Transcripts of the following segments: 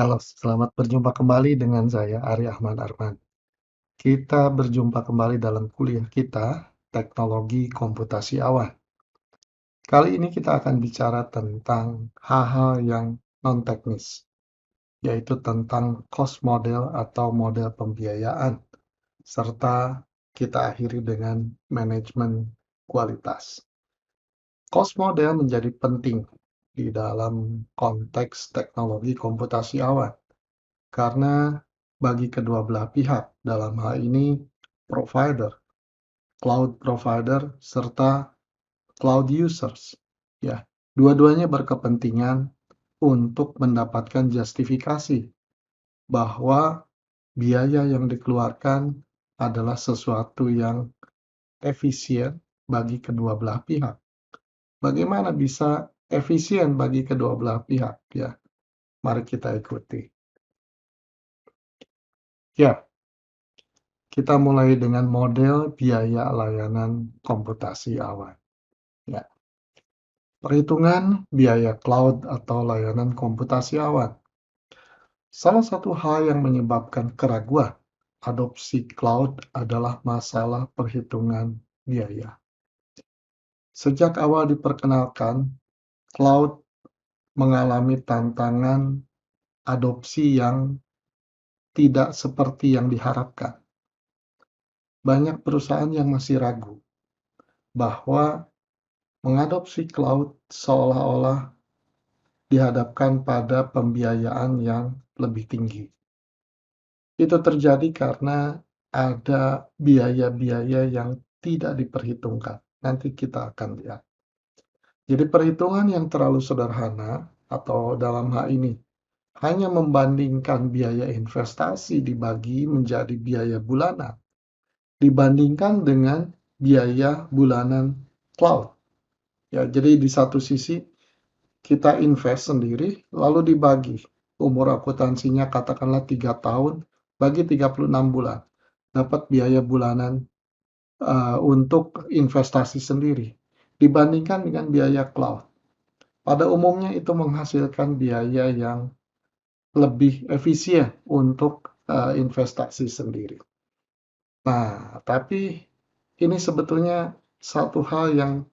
Halo, selamat berjumpa kembali dengan saya, Ari Ahmad Arman. Kita berjumpa kembali dalam kuliah kita, Teknologi Komputasi Awal. Kali ini kita akan bicara tentang hal-hal yang non-teknis, yaitu tentang cost model atau model pembiayaan, serta kita akhiri dengan manajemen kualitas. Cost model menjadi penting di dalam konteks teknologi komputasi awal. Karena bagi kedua belah pihak, dalam hal ini provider, cloud provider, serta cloud users, ya, dua-duanya berkepentingan untuk mendapatkan justifikasi bahwa biaya yang dikeluarkan adalah sesuatu yang efisien bagi kedua belah pihak. Bagaimana bisa efisien bagi kedua belah pihak? Ya, mari kita ikuti. Ya, kita mulai dengan model biaya layanan komputasi awal. Ya, perhitungan biaya cloud atau layanan komputasi awal. Salah satu hal yang menyebabkan keraguan adopsi cloud adalah masalah perhitungan biaya. Sejak awal diperkenalkan, cloud mengalami tantangan adopsi yang tidak seperti yang diharapkan. Banyak perusahaan yang masih ragu bahwa mengadopsi cloud seolah-olah dihadapkan pada pembiayaan yang lebih tinggi. Itu terjadi karena ada biaya-biaya yang tidak diperhitungkan. Nanti kita akan lihat. Jadi perhitungan yang terlalu sederhana atau dalam hal ini hanya membandingkan biaya investasi dibagi menjadi biaya bulanan dibandingkan dengan biaya bulanan cloud. Ya, jadi di satu sisi kita invest sendiri, lalu dibagi. Umur akuntansinya katakanlah 3 tahun, bagi 36 bulan. Dapat biaya bulanan untuk investasi sendiri. Dibandingkan dengan biaya cloud. Pada umumnya itu menghasilkan biaya yang lebih efisien untuk investasi sendiri. Nah, tapi ini sebetulnya satu hal yang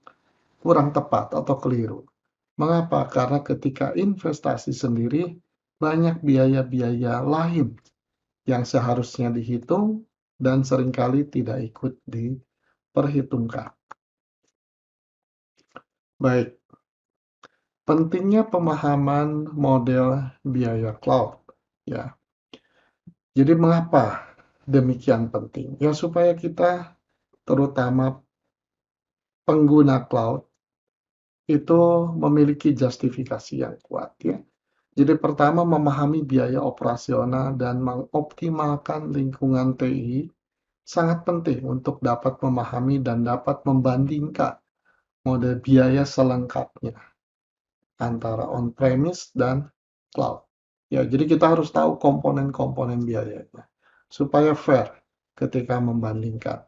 kurang tepat atau keliru. Mengapa? Karena ketika investasi sendiri, banyak biaya-biaya lain yang seharusnya dihitung dan seringkali tidak ikut diperhitungkan. Baik, pentingnya pemahaman model biaya cloud. Ya, jadi mengapa demikian penting? Ya, supaya kita, terutama pengguna cloud, itu memiliki justifikasi yang kuat. Ya. Jadi pertama memahami biaya operasional dan mengoptimalkan lingkungan TI sangat penting untuk dapat memahami dan dapat membandingkan model biaya selengkapnya antara on-premise dan cloud. Ya, jadi kita harus tahu komponen-komponen biayanya supaya fair ketika membandingkan.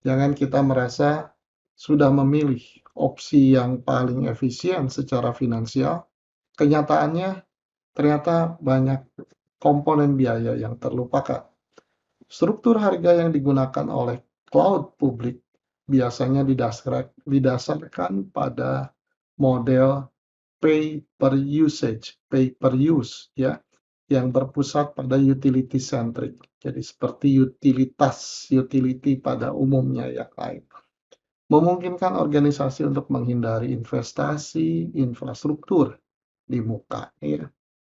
Jangan kita merasa sudah memilih opsi yang paling efisien secara finansial, kenyataannya ternyata banyak komponen biaya yang terlupakan. Struktur harga yang digunakan oleh cloud publik biasanya didasarkan pada model pay per usage, pay per use, ya, yang berpusat pada utility centric. Jadi seperti utility pada umumnya yang lain. Memungkinkan organisasi untuk menghindari investasi infrastruktur di muka. Ya.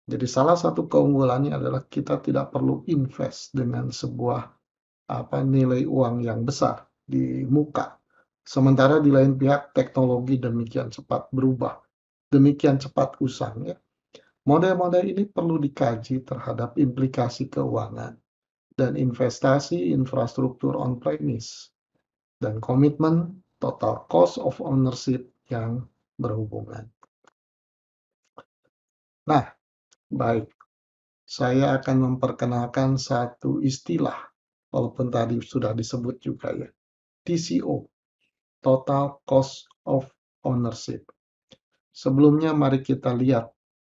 Jadi salah satu keunggulannya adalah kita tidak perlu invest dengan sebuah nilai uang yang besar di muka. Sementara di lain pihak teknologi demikian cepat berubah, demikian cepat usang. Ya. Model-model ini perlu dikaji terhadap implikasi keuangan dan investasi infrastruktur on-premise dan komitmen total cost of ownership yang berhubungan. Nah, baik. Saya akan memperkenalkan satu istilah, walaupun tadi sudah disebut juga ya, TCO, Total Cost of Ownership. Sebelumnya mari kita lihat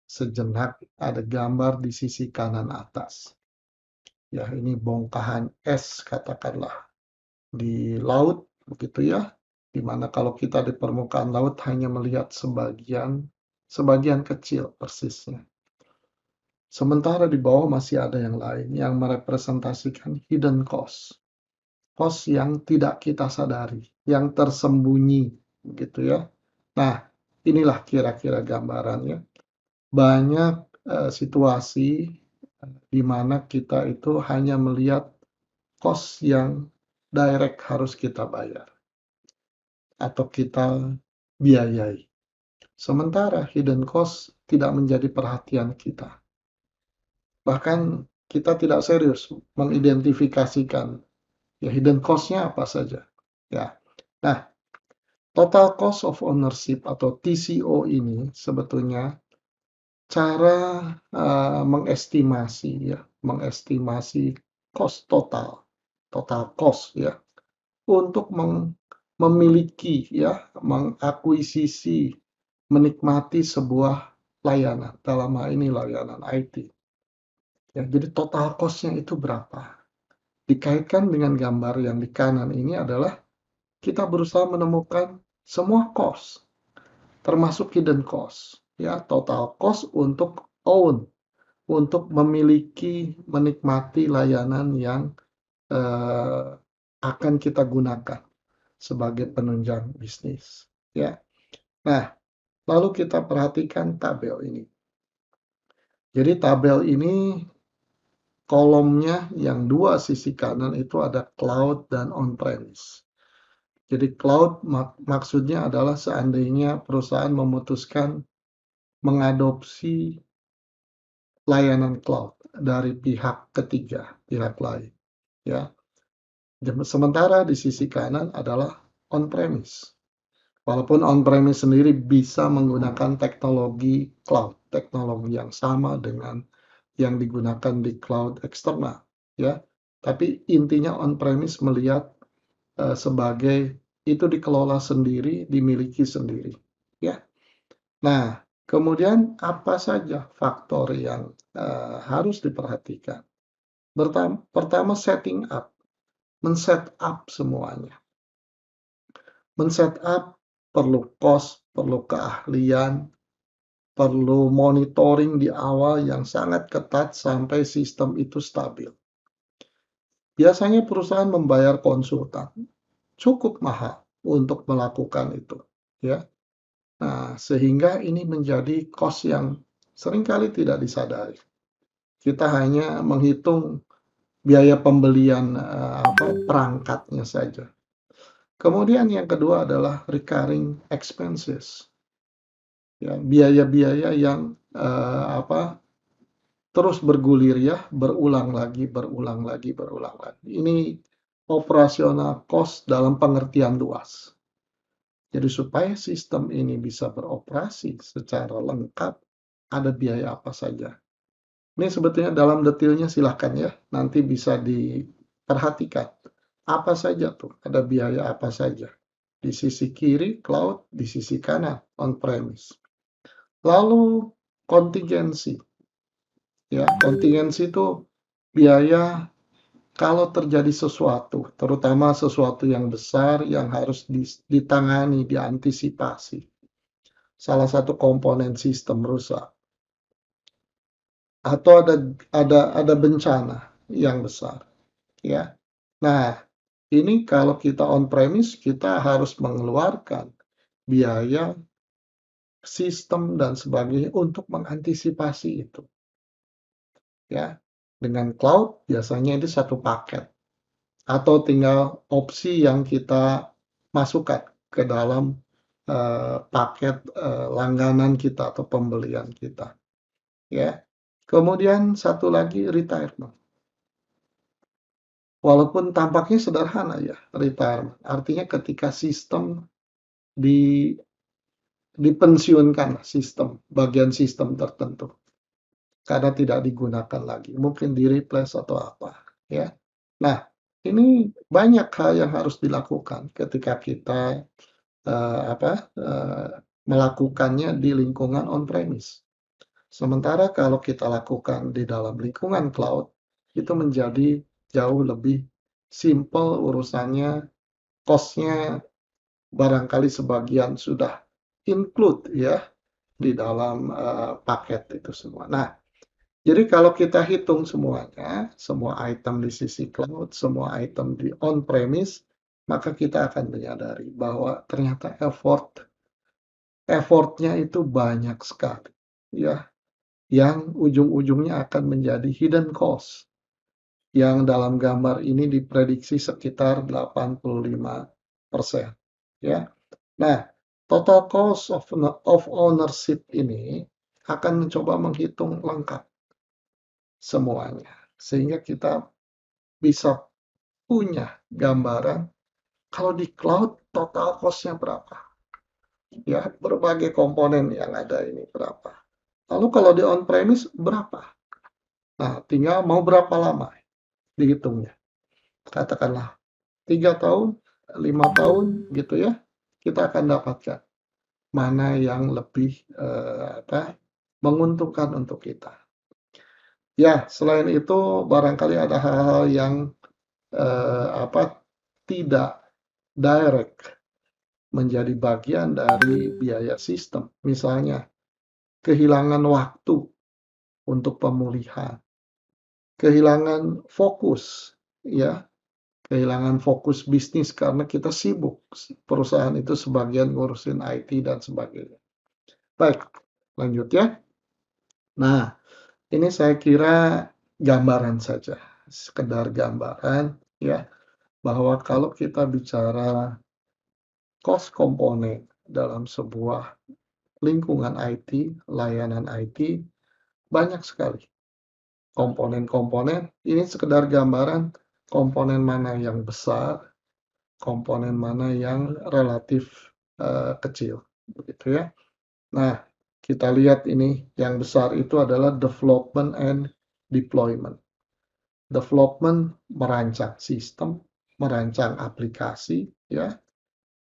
sejenak ada gambar di sisi kanan atas. Ya, ini bongkahan es katakanlah di laut, begitu ya, di mana kalau kita di permukaan laut hanya melihat sebagian kecil persisnya. Sementara di bawah masih ada yang lain yang merepresentasikan hidden cost. Cost yang tidak kita sadari, yang tersembunyi, gitu ya. Nah, inilah kira-kira gambarannya. Banyak situasi di mana kita itu hanya melihat cost yang direct harus kita bayar atau kita biayai. Sementara hidden cost tidak menjadi perhatian kita. Bahkan kita tidak serius mengidentifikasikan ya hidden cost-nya apa saja. Ya. Nah, total cost of ownership atau TCO ini sebetulnya cara mengestimasi cost total cost ya untuk memiliki ya, mengakuisisi, menikmati sebuah layanan, dalam hal ini layanan IT. Ya, jadi total cost-nya itu berapa? Dikaitkan dengan gambar yang di kanan ini adalah kita berusaha menemukan semua cost, termasuk hidden cost, ya, total cost untuk untuk memiliki, menikmati layanan yang akan kita gunakan sebagai penunjang bisnis, ya. Nah, lalu kita perhatikan tabel ini. Jadi tabel ini kolomnya yang dua sisi kanan itu ada cloud dan on-premise. Jadi cloud maksudnya adalah seandainya perusahaan memutuskan mengadopsi layanan cloud dari pihak ketiga, pihak lain, ya. Sementara di sisi kanan adalah on-premise. Walaupun on-premise sendiri bisa menggunakan teknologi cloud, teknologi yang sama dengan yang digunakan di cloud eksternal, ya. Tapi intinya on-premise melihat sebagai itu dikelola sendiri, dimiliki sendiri, ya. Nah, kemudian apa saja faktor yang harus diperhatikan? Pertama, setting up, men-set up semuanya. Men-set up perlu cost, perlu keahlian, perlu monitoring di awal yang sangat ketat sampai sistem itu stabil. Biasanya perusahaan membayar konsultan cukup mahal untuk melakukan itu, ya. Nah, sehingga ini menjadi cost yang seringkali tidak disadari. Kita hanya menghitung biaya pembelian perangkatnya saja. Kemudian yang kedua adalah recurring expenses. Ya, biaya-biaya yang terus bergulir ya, berulang lagi. Ini operasional cost dalam pengertian luas. Jadi supaya sistem ini bisa beroperasi secara lengkap, ada biaya apa saja. Ini sebetulnya dalam detailnya silahkan ya, nanti bisa diperhatikan. Apa saja tuh, ada biaya apa saja. Di sisi kiri, cloud, di sisi kanan, on-premise. Lalu, kontingensi. Ya, kontingensi itu biaya kalau terjadi sesuatu, terutama sesuatu yang besar yang harus ditangani, diantisipasi. Salah satu komponen sistem rusak. Atau ada bencana yang besar, ya. Nah, ini kalau kita on-premise, kita harus mengeluarkan biaya sistem dan sebagainya untuk mengantisipasi itu. Ya, dengan cloud biasanya itu satu paket atau tinggal opsi yang kita masukkan ke dalam paket langganan kita atau pembelian kita. Ya, kemudian satu lagi retirement. Walaupun tampaknya sederhana ya, retirement. Artinya ketika sistem dipensiunkan sistem, bagian sistem tertentu. Karena tidak digunakan lagi. Mungkin di-replace atau apa, ya. Nah, ini banyak hal yang harus dilakukan ketika kita melakukannya di lingkungan on-premise. Sementara kalau kita lakukan di dalam lingkungan cloud, itu menjadi jauh lebih simple urusannya, cost-nya barangkali sebagian sudah include ya di dalam paket itu semua. Nah, jadi kalau kita hitung semuanya, semua item di sisi cloud, semua item di on-premise, maka kita akan menyadari bahwa ternyata effortnya itu banyak sekali, ya, yang ujung-ujungnya akan menjadi hidden cost, yang dalam gambar ini diprediksi sekitar 85%, ya. Nah, total cost of ownership ini akan mencoba menghitung lengkap semuanya, sehingga kita bisa punya gambaran kalau di cloud total cost-nya berapa, ya, berbagai komponen yang ada ini berapa. Lalu kalau di on-premise berapa? Nah, tinggal mau berapa lama dihitungnya. Katakanlah 3 tahun, 5 tahun gitu ya, kita akan dapatkan mana yang lebih menguntungkan untuk kita. Ya, selain itu barangkali ada hal-hal yang tidak direct menjadi bagian dari biaya sistem. Misalnya, kehilangan waktu untuk pemulihan, kehilangan fokus, ya, kehilangan fokus bisnis karena kita sibuk. Perusahaan itu sebagian ngurusin IT dan sebagainya. Baik, lanjut ya. Nah, ini saya kira gambaran saja, sekedar gambaran ya, bahwa kalau kita bicara cost komponen dalam sebuah lingkungan IT, layanan IT, banyak sekali komponen-komponen. Ini sekedar gambaran komponen mana yang besar, komponen mana yang relatif kecil, begitu ya. Nah, kita lihat ini yang besar itu adalah development and deployment. Development merancang sistem, merancang aplikasi, ya.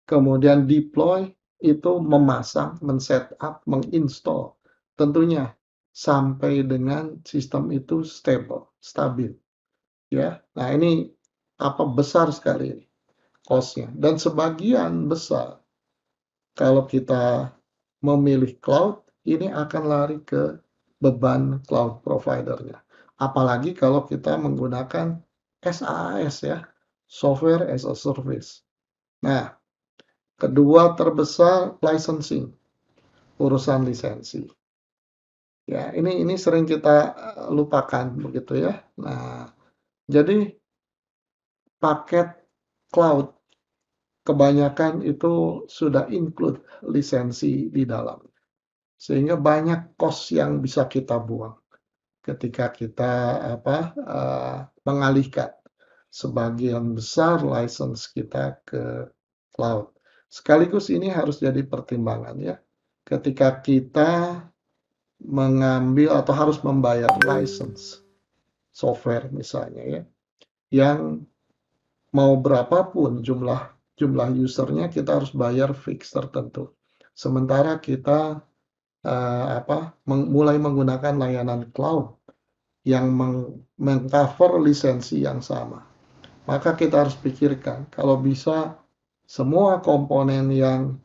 Kemudian deploy itu memasang, men-setup, menginstall. Tentunya sampai dengan sistem itu stabil, ya. Nah, ini besar sekali ini cost-nya. Dan sebagian besar kalau kita memilih cloud, ini akan lari ke beban cloud provider-nya. Apalagi kalau kita menggunakan SaaS ya, Software as a Service. Nah, kedua terbesar licensing, urusan lisensi. Ya, ini sering kita lupakan begitu ya. Nah, jadi paket cloud kebanyakan itu sudah include lisensi di dalam. Sehingga banyak cost yang bisa kita buang ketika kita mengalihkan sebagian besar license kita ke cloud. Sekaligus ini harus jadi pertimbangan ya. Ketika kita mengambil atau harus membayar license software misalnya ya, yang mau berapapun jumlah usernya kita harus bayar fix tertentu. Sementara kita mulai menggunakan layanan cloud yang mengcover lisensi yang sama. Maka kita harus pikirkan kalau bisa semua komponen yang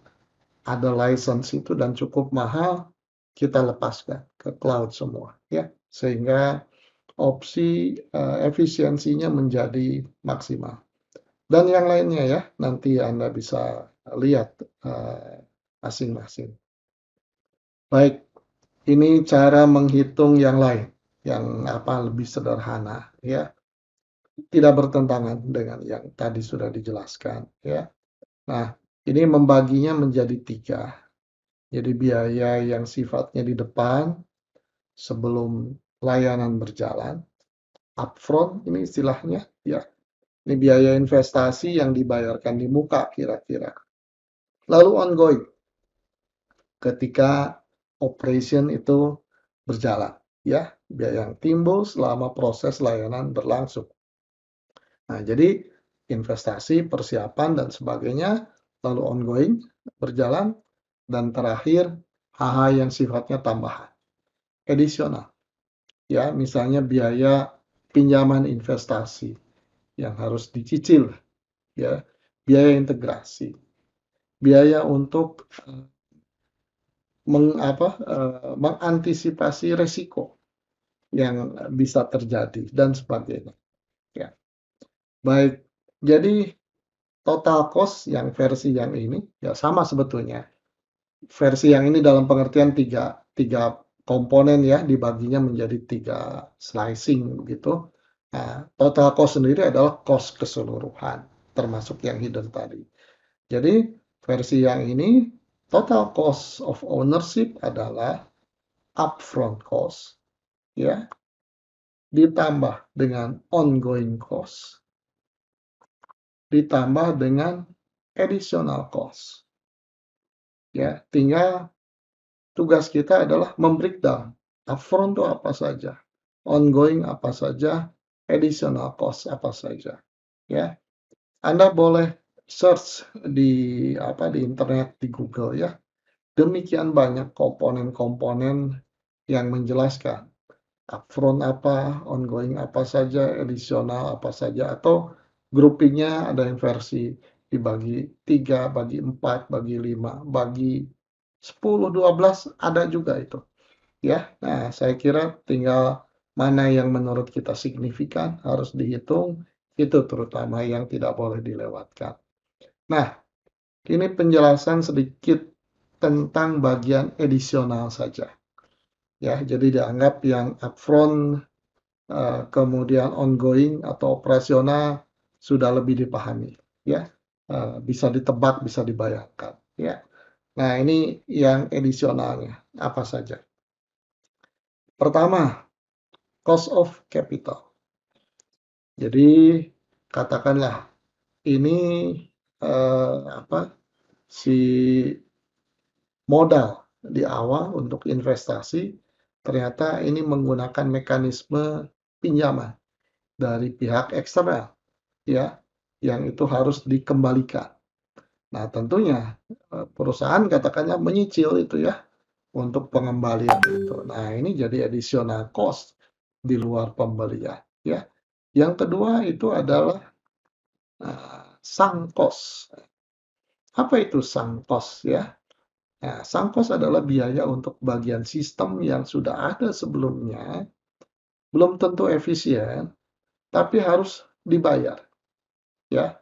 ada license itu dan cukup mahal kita lepaskan ke cloud semua ya, sehingga opsi efisiensinya menjadi maksimal. Dan yang lainnya ya, nanti Anda bisa lihat masing-masing. Baik, ini cara menghitung yang lain, yang lebih sederhana ya, tidak bertentangan dengan yang tadi sudah dijelaskan ya. Nah, ini membaginya menjadi 3. Jadi biaya yang sifatnya di depan sebelum layanan berjalan, upfront ini istilahnya ya. Ini biaya investasi yang dibayarkan di muka kira-kira. Lalu ongoing, ketika operation itu berjalan, ya, biaya yang timbul selama proses layanan berlangsung. Nah, jadi investasi, persiapan, dan sebagainya, lalu ongoing, berjalan, dan terakhir hal-hal yang sifatnya tambahan. edisional. Ya, misalnya biaya pinjaman investasi yang harus dicicil, ya, biaya integrasi, biaya untuk mengantisipasi resiko yang bisa terjadi dan sebagainya. Ya, baik. Jadi total cost yang versi yang ini ya sama sebetulnya. Versi yang ini dalam pengertian tiga komponen ya, dibaginya menjadi tiga slicing begitu. Nah, total cost sendiri adalah cost keseluruhan, termasuk yang hidden tadi. Jadi versi yang ini total cost of ownership adalah upfront cost ya, ditambah dengan ongoing cost, ditambah dengan additional cost. Ya, tinggal tugas kita adalah membreakdown upfront itu apa saja, ongoing apa saja, additional cost apa saja. Ya, Anda boleh search di internet di Google ya. Demikian banyak komponen-komponen yang menjelaskan upfront apa, ongoing apa saja, additional apa saja, atau groupingnya ada yang versi dibagi 3, bagi 4, bagi 5, bagi 10, 12, ada juga itu. Ya, nah saya kira tinggal mana yang menurut kita signifikan harus dihitung, itu terutama yang tidak boleh dilewatkan. Nah, ini penjelasan sedikit tentang bagian edisional saja. Ya, jadi dianggap yang upfront, kemudian ongoing atau operasional sudah lebih dipahami. Ya, bisa ditebak, bisa dibayangkan. Ya, nah ini yang edisionalnya apa saja? Pertama, cost of capital. Jadi katakanlah ini si modal di awal untuk investasi ternyata ini menggunakan mekanisme pinjaman dari pihak eksternal ya yang itu harus dikembalikan. Nah, tentunya perusahaan katakanlah menyicil itu ya untuk pengembalian itu. Nah, ini jadi additional cost di luar pembelian ya. Yang kedua itu adalah sunk cost. Apa itu sunk cost ya? Nah, sunk cost adalah biaya untuk bagian sistem yang sudah ada sebelumnya, belum tentu efisien, tapi harus dibayar. Ya,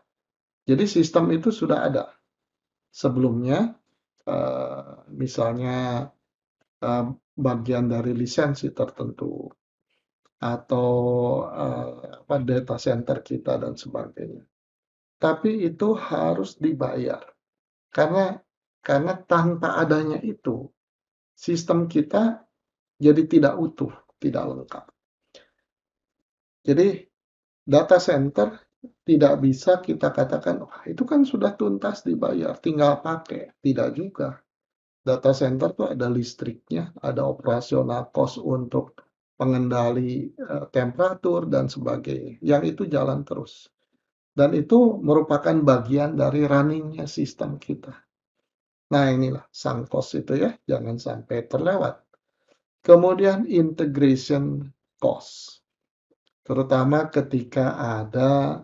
jadi sistem itu sudah ada sebelumnya, misalnya bagian dari lisensi tertentu atau data center kita dan sebagainya. Tapi itu harus dibayar karena tanpa adanya itu sistem kita jadi tidak utuh, tidak lengkap. Jadi data center tidak bisa kita katakan, wah itu kan sudah tuntas dibayar, tinggal pakai. Tidak juga. Data center tuh ada listriknya, ada operasional cost untuk pengendali temperatur dan sebagainya. Yang itu jalan terus. Dan itu merupakan bagian dari runningnya sistem kita. Nah inilah sunk cost itu ya, jangan sampai terlewat. Kemudian integration cost. Terutama ketika ada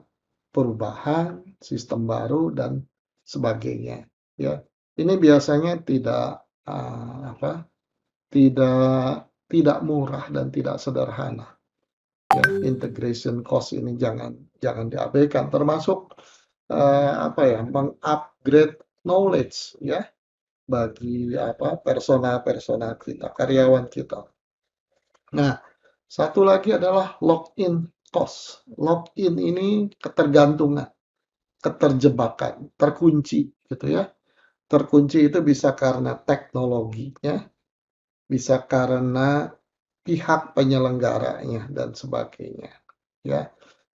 perubahan, sistem baru dan sebagainya. Ya, ini biasanya tidak murah dan tidak sederhana. Ya, integration cost ini jangan diabaikan. Termasuk mengupgrade knowledge ya bagi personal kita, karyawan kita. Nah, satu lagi adalah lock-in cost. Lock-in ini ketergantungan, keterjebakan, terkunci gitu ya. Terkunci itu bisa karena teknologinya, bisa karena pihak penyelenggaranya dan sebagainya. Ya.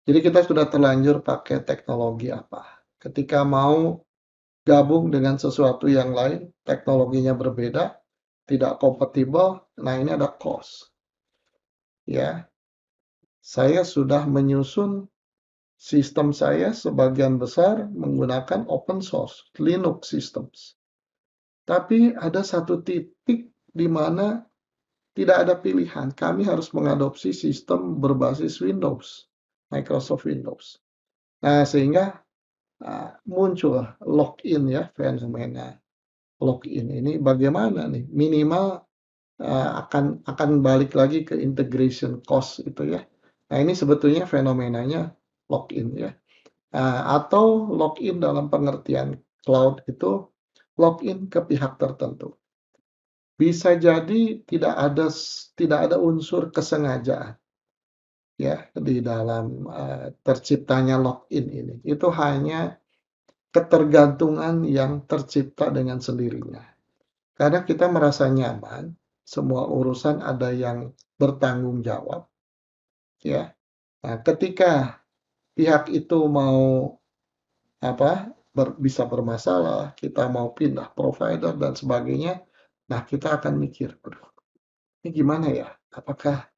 Jadi kita sudah terlanjur pakai teknologi apa. Ketika mau gabung dengan sesuatu yang lain, teknologinya berbeda, tidak kompatibel, nah ini ada cost. Ya, saya sudah menyusun sistem saya sebagian besar menggunakan open source, Linux systems. Tapi ada satu titik di mana tidak ada pilihan. Kami harus mengadopsi sistem berbasis Windows, Microsoft Windows. Nah, sehingga muncul login ya, fenomena login ini bagaimana nih? Minimal akan balik lagi ke integration cost itu ya. Nah, ini sebetulnya fenomenanya login ya. Atau login dalam pengertian cloud itu login ke pihak tertentu. Bisa jadi tidak ada unsur kesengajaan ya di dalam terciptanya login ini. Itu hanya ketergantungan yang tercipta dengan sendirinya. Karena kita merasa nyaman, semua urusan ada yang bertanggung jawab, ya. Nah, ketika pihak itu mau bisa bermasalah, kita mau pindah provider dan sebagainya, nah kita akan mikir, "Aduh, ini gimana ya? Apakah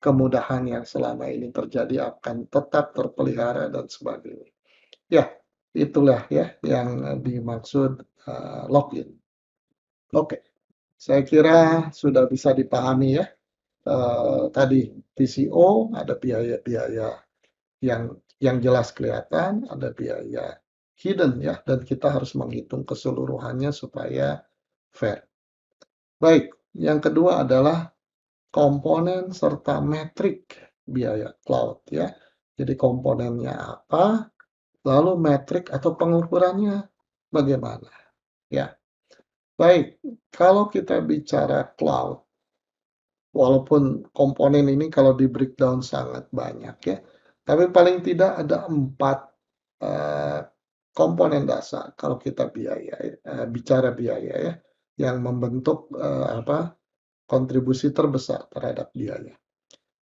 kemudahan yang selama ini terjadi akan tetap terpelihara dan sebagainya?" Ya, itulah ya yang dimaksud login. Oke, saya kira sudah bisa dipahami ya. Tadi TCO ada biaya-biaya yang jelas kelihatan, ada biaya hidden ya, dan kita harus menghitung keseluruhannya supaya fair. Baik, yang kedua adalah komponen serta metrik biaya cloud ya. Jadi komponennya apa, lalu metrik atau pengukurannya bagaimana ya. Baik, kalau kita bicara cloud, walaupun komponen ini kalau di breakdown sangat banyak ya, tapi paling tidak ada 4 eh, komponen dasar kalau kita bicara biaya ya, yang membentuk kontribusi terbesar terhadap biaya.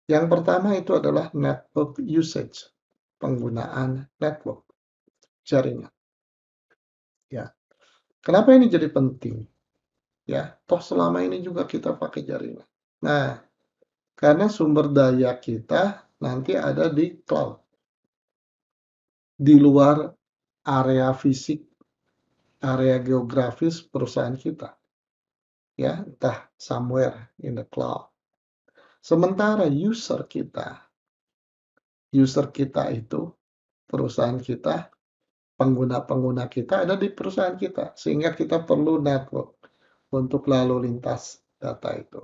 Yang pertama itu adalah network usage, penggunaan network, jaringan. Ya, kenapa ini jadi penting? Ya, toh selama ini juga kita pakai jaringan. Nah, karena sumber daya kita nanti ada di cloud, di luar area fisik, area geografis perusahaan kita, ya, entah somewhere in the cloud. Sementara user kita itu, perusahaan kita, pengguna-pengguna kita ada di perusahaan kita, sehingga kita perlu network untuk lalu lintas data itu.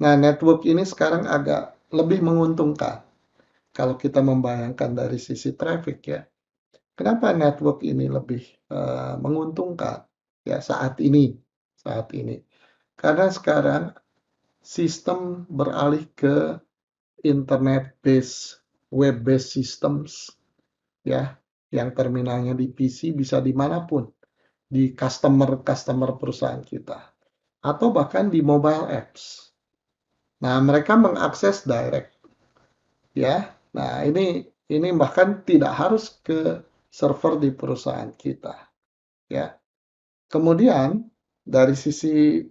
Nah, network ini sekarang agak lebih menguntungkan kalau kita membayangkan dari sisi traffic ya. Kenapa network ini lebih menguntungkan ya saat ini? Saat ini. Karena sekarang sistem beralih ke internet based, web based systems ya, yang terminalnya di PC bisa dimanapun, di customer perusahaan kita, atau bahkan di mobile apps. Nah, mereka mengakses direct ya. Nah, ini bahkan tidak harus ke server di perusahaan kita ya. Kemudian dari sisi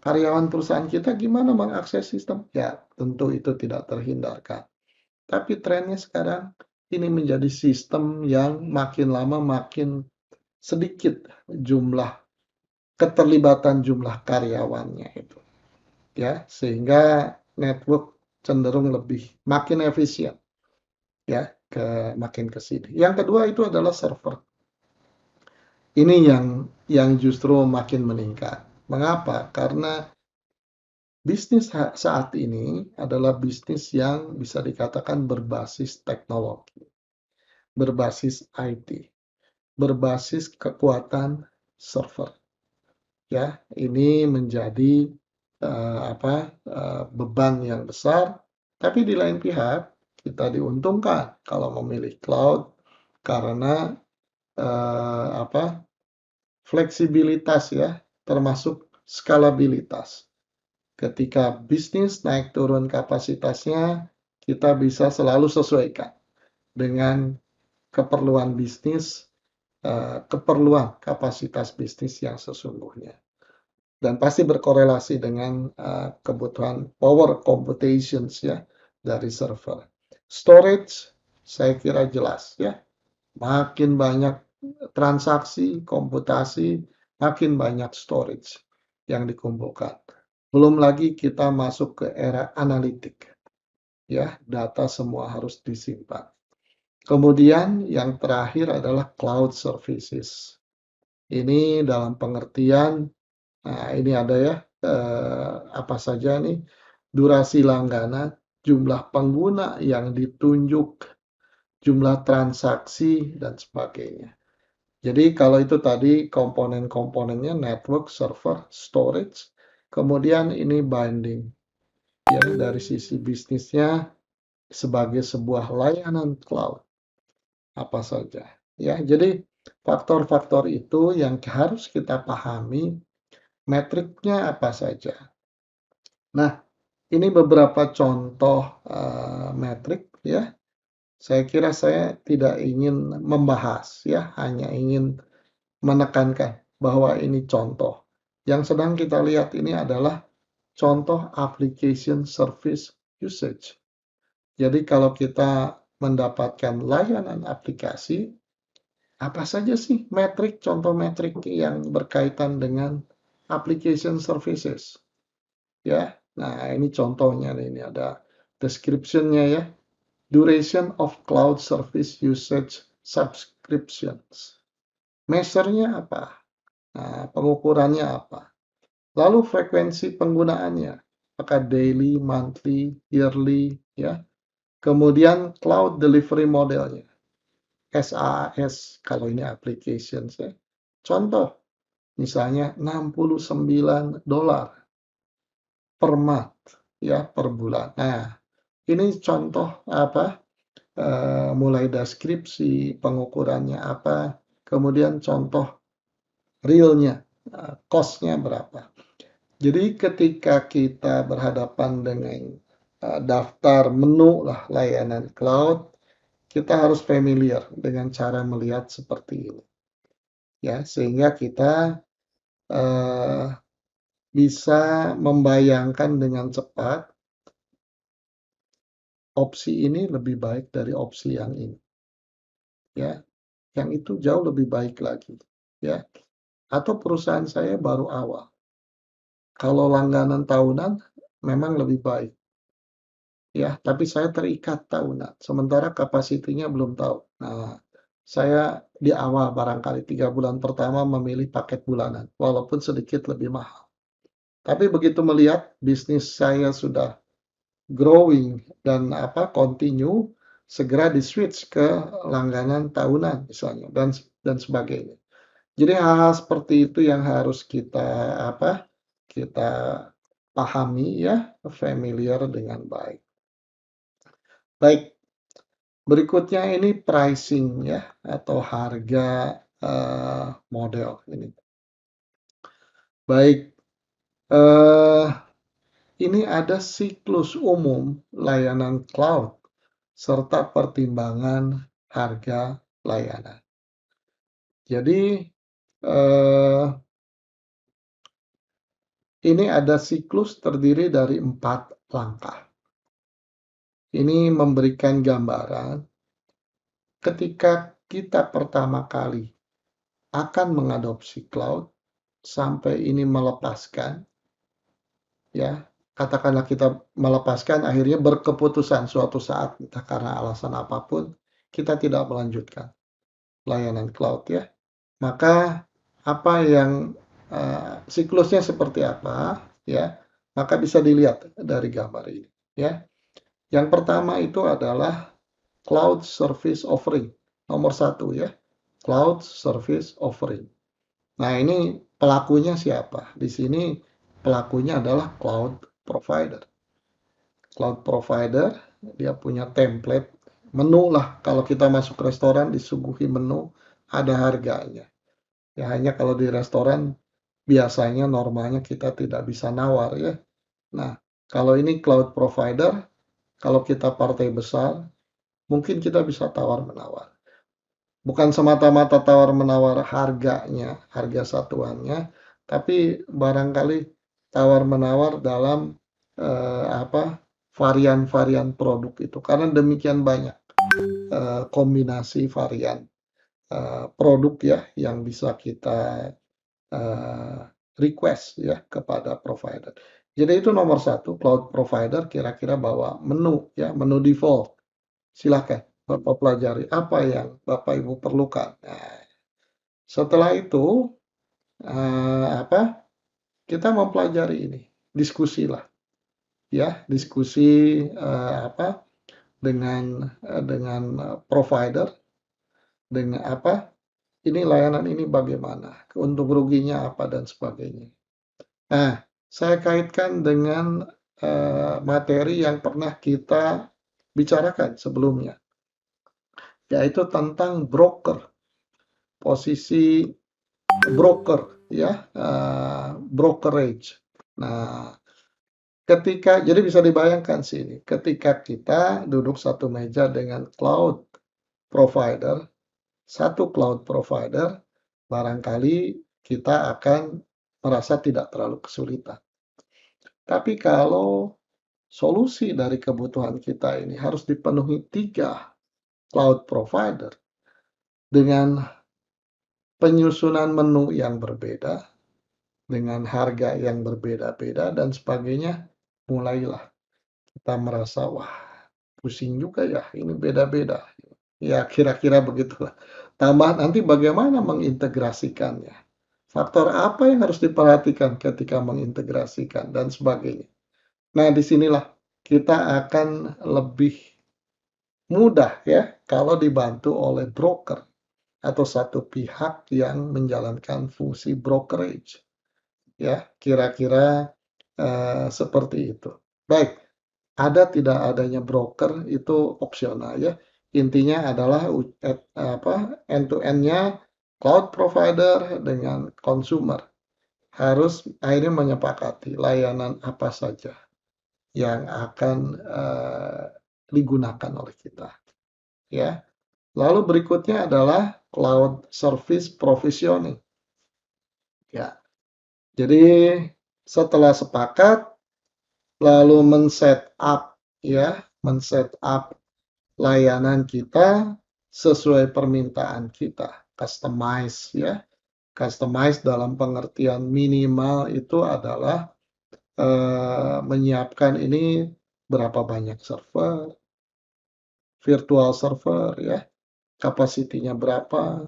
karyawan perusahaan kita gimana mengakses sistem? Ya, tentu itu tidak terhindarkan. Tapi trennya sekarang ini menjadi sistem yang makin lama makin sedikit jumlah keterlibatan jumlah karyawannya itu. Ya, sehingga network cenderung makin efisien ya makin ke sini. Yang kedua itu adalah server. Ini yang justru makin meningkat. Mengapa? Karena bisnis saat ini adalah bisnis yang bisa dikatakan berbasis teknologi, berbasis IT, berbasis kekuatan server. Ya, ini menjadi beban yang besar. Tapi di lain pihak kita diuntungkan kalau memilih cloud karena fleksibilitas ya, termasuk skalabilitas. Ketika bisnis naik turun kapasitasnya, kita bisa selalu sesuaikan dengan keperluan bisnis, keperluan kapasitas bisnis yang sesungguhnya. Dan pasti berkorelasi dengan kebutuhan power computations ya dari server. Storage, saya kira jelas ya. Makin banyak transaksi, komputasi, makin banyak storage yang dikumpulkan. Belum lagi kita masuk ke era analitik, ya, data semua harus disimpan. Kemudian yang terakhir adalah cloud services. Ini dalam pengertian, nah ini ada ya, apa saja nih, durasi langganan, jumlah pengguna yang ditunjuk, jumlah transaksi, dan sebagainya. Jadi kalau itu tadi komponen-komponennya network, server, storage, kemudian ini binding. Ya, dari sisi bisnisnya sebagai sebuah layanan cloud, apa saja. Ya, jadi faktor-faktor itu yang harus kita pahami, metriknya apa saja. Nah, ini beberapa contoh metrik ya. Saya kira saya tidak ingin membahas ya, hanya ingin menekankan bahwa ini contoh. Yang sedang kita lihat ini adalah contoh application service usage. Jadi kalau kita mendapatkan layanan aplikasi, apa saja sih metrik, contoh metrik yang berkaitan dengan application services? Ya, nah ini contohnya, ini ada description-nya ya. Duration of cloud service usage subscriptions. Measure-nya apa? Nah, pengukurannya apa? Lalu frekuensi penggunaannya, apakah daily, monthly, yearly, ya. Kemudian cloud delivery modelnya, SaaS kalau ini applications ya. Contoh, misalnya $69 per month ya per bulan. Nah, ini contoh apa? Mulai deskripsi, pengukurannya apa, kemudian contoh realnya, cost-nya berapa. Jadi ketika kita berhadapan dengan daftar menu lah layanan cloud, kita harus familiar dengan cara melihat seperti ini, ya, sehingga kita uh, bisa membayangkan dengan cepat opsi ini lebih baik dari opsi yang ini, ya, yang itu jauh lebih baik lagi, ya. Atau perusahaan saya baru awal, kalau langganan tahunan memang lebih baik. Ya, tapi saya terikat tahunan, sementara kapasitinya belum tahu. Nah, saya di awal barangkali 3 bulan pertama memilih paket bulanan, walaupun sedikit lebih mahal. Tapi begitu melihat bisnis saya sudah growing dan continue, segera di switch ke langganan tahunan misalnya dan sebagainya. Jadi hal-hal seperti itu yang harus kita kita pahami ya, familiar dengan baik. Baik, berikutnya ini pricing ya atau harga model ini. Baik, ini ada siklus umum layanan cloud serta pertimbangan harga layanan. Jadi ini ada siklus terdiri dari 4 langkah. Ini memberikan gambaran ketika kita pertama kali akan mengadopsi cloud sampai ini melepaskan, ya, katakanlah kita melepaskan akhirnya berkeputusan suatu saat entah karena alasan apapun kita tidak melanjutkan layanan cloud ya, maka apa yang siklusnya seperti apa ya, maka bisa dilihat dari gambar ini ya. Yang pertama itu adalah cloud service offering, nomor 1 ya, cloud service offering. Nah, ini pelakunya siapa? Di sini pelakunya adalah cloud provider. Cloud provider, dia punya template, menu lah. Kalau kita masuk restoran, disuguhi menu, ada harganya. Ya, hanya kalau di restoran, biasanya normalnya kita tidak bisa nawar ya. Nah, kalau ini cloud provider, kalau kita partai besar, mungkin kita bisa tawar-menawar. Bukan semata-mata tawar-menawar harganya, harga satuannya, tapi barangkali tawar-menawar dalam varian-varian produk itu. Karena demikian banyak kombinasi varian produk ya yang bisa kita request ya kepada provider. Jadi itu nomor satu, cloud provider kira-kira bawa menu ya, menu default. Silahkan Bapak pelajari apa yang Bapak Ibu perlukan. Nah, setelah itu kita mempelajari ini, diskusilah ya, diskusi dengan provider, dengan ini layanan ini bagaimana, keuntung ruginya apa dan sebagainya. Nah, saya kaitkan dengan materi yang pernah kita bicarakan sebelumnya, yaitu tentang broker, posisi broker, ya, brokerage. Nah, jadi bisa dibayangkan sini, ketika kita duduk satu meja dengan satu cloud provider, barangkali kita akan merasa tidak terlalu kesulitan. Tapi kalau solusi dari kebutuhan kita ini harus dipenuhi 3 cloud provider dengan penyusunan menu yang berbeda, dengan harga yang berbeda-beda dan sebagainya, mulailah kita merasa, wah, pusing juga ya, ini beda-beda. Ya, kira-kira begitulah. Tambah nanti bagaimana mengintegrasikannya. Faktor apa yang harus diperhatikan ketika mengintegrasikan dan sebagainya. Nah, disinilah kita akan lebih mudah ya kalau dibantu oleh broker atau satu pihak yang menjalankan fungsi brokerage. Ya, kira-kira seperti itu. Baik, ada tidak adanya broker itu opsional ya. Intinya adalah end-to-end-nya cloud provider dengan consumer harus akhirnya menyepakati layanan apa saja yang akan digunakan oleh kita, ya. Lalu berikutnya adalah cloud service provisioning, ya. Jadi setelah sepakat, lalu men-set up layanan kita sesuai permintaan kita, customize ya. Customize dalam pengertian minimal itu adalah menyiapkan ini berapa banyak server, virtual server ya, kapasitinya berapa,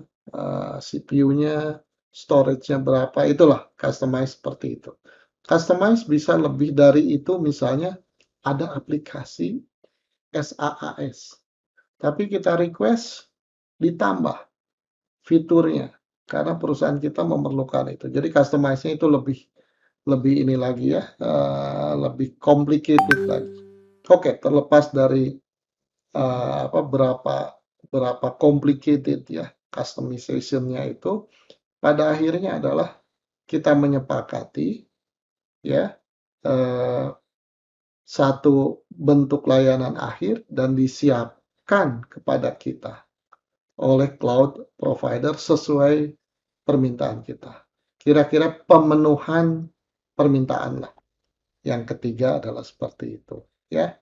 CPU-nya, storage-nya berapa, itulah customize seperti itu. Customize bisa lebih dari itu, misalnya ada aplikasi SaaS, tapi kita request ditambah fiturnya karena perusahaan kita memerlukan itu. Jadi customize-nya itu lebih ini lagi ya, lebih complicated lagi. Oke, terlepas dari berapa complicated ya customization-nya itu, pada akhirnya adalah kita menyepakati ya satu bentuk layanan akhir dan disiapkan kepada kita oleh cloud provider sesuai permintaan kita. Kira-kira pemenuhan permintaan lah. Yang ketiga adalah seperti itu, ya.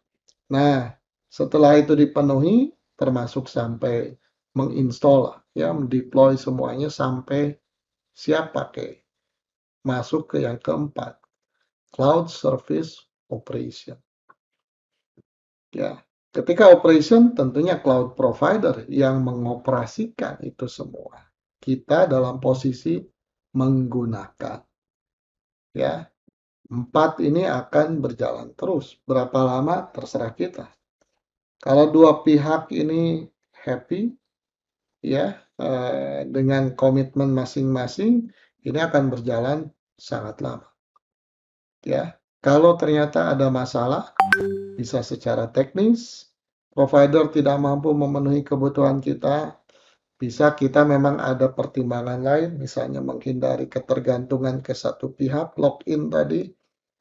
Nah, setelah itu dipenuhi, termasuk sampai menginstall, ya, mendeploy semuanya sampai siap pakai. Masuk ke yang keempat, cloud service operation. Ya, ketika operation tentunya cloud provider yang mengoperasikan itu semua. Kita dalam posisi menggunakan. Ya, 4 ini akan berjalan terus. Berapa lama terserah kita. Kalau dua pihak ini happy ya dengan komitmen masing-masing, ini akan berjalan sangat lama. Ya, kalau ternyata ada masalah, bisa secara teknis, provider tidak mampu memenuhi kebutuhan kita, bisa kita memang ada pertimbangan lain, misalnya menghindari ketergantungan ke satu pihak, login tadi,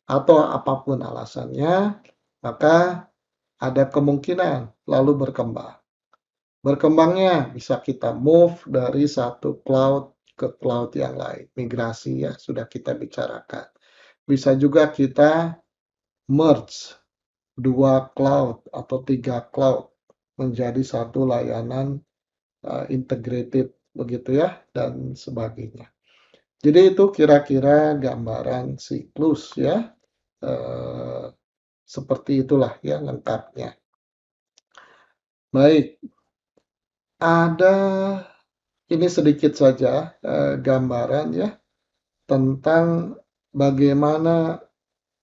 atau apapun alasannya, maka ada kemungkinan lalu berkembang. Berkembangnya bisa kita move dari satu cloud ke cloud yang lain. Migrasi ya, sudah kita bicarakan. Bisa juga kita merge 2 cloud atau 3 cloud menjadi satu layanan integrated begitu ya, dan sebagainya. Jadi itu kira-kira gambaran siklus ya, seperti itulah ya lengkapnya. Baik, ada ini sedikit saja gambaran ya tentang bagaimana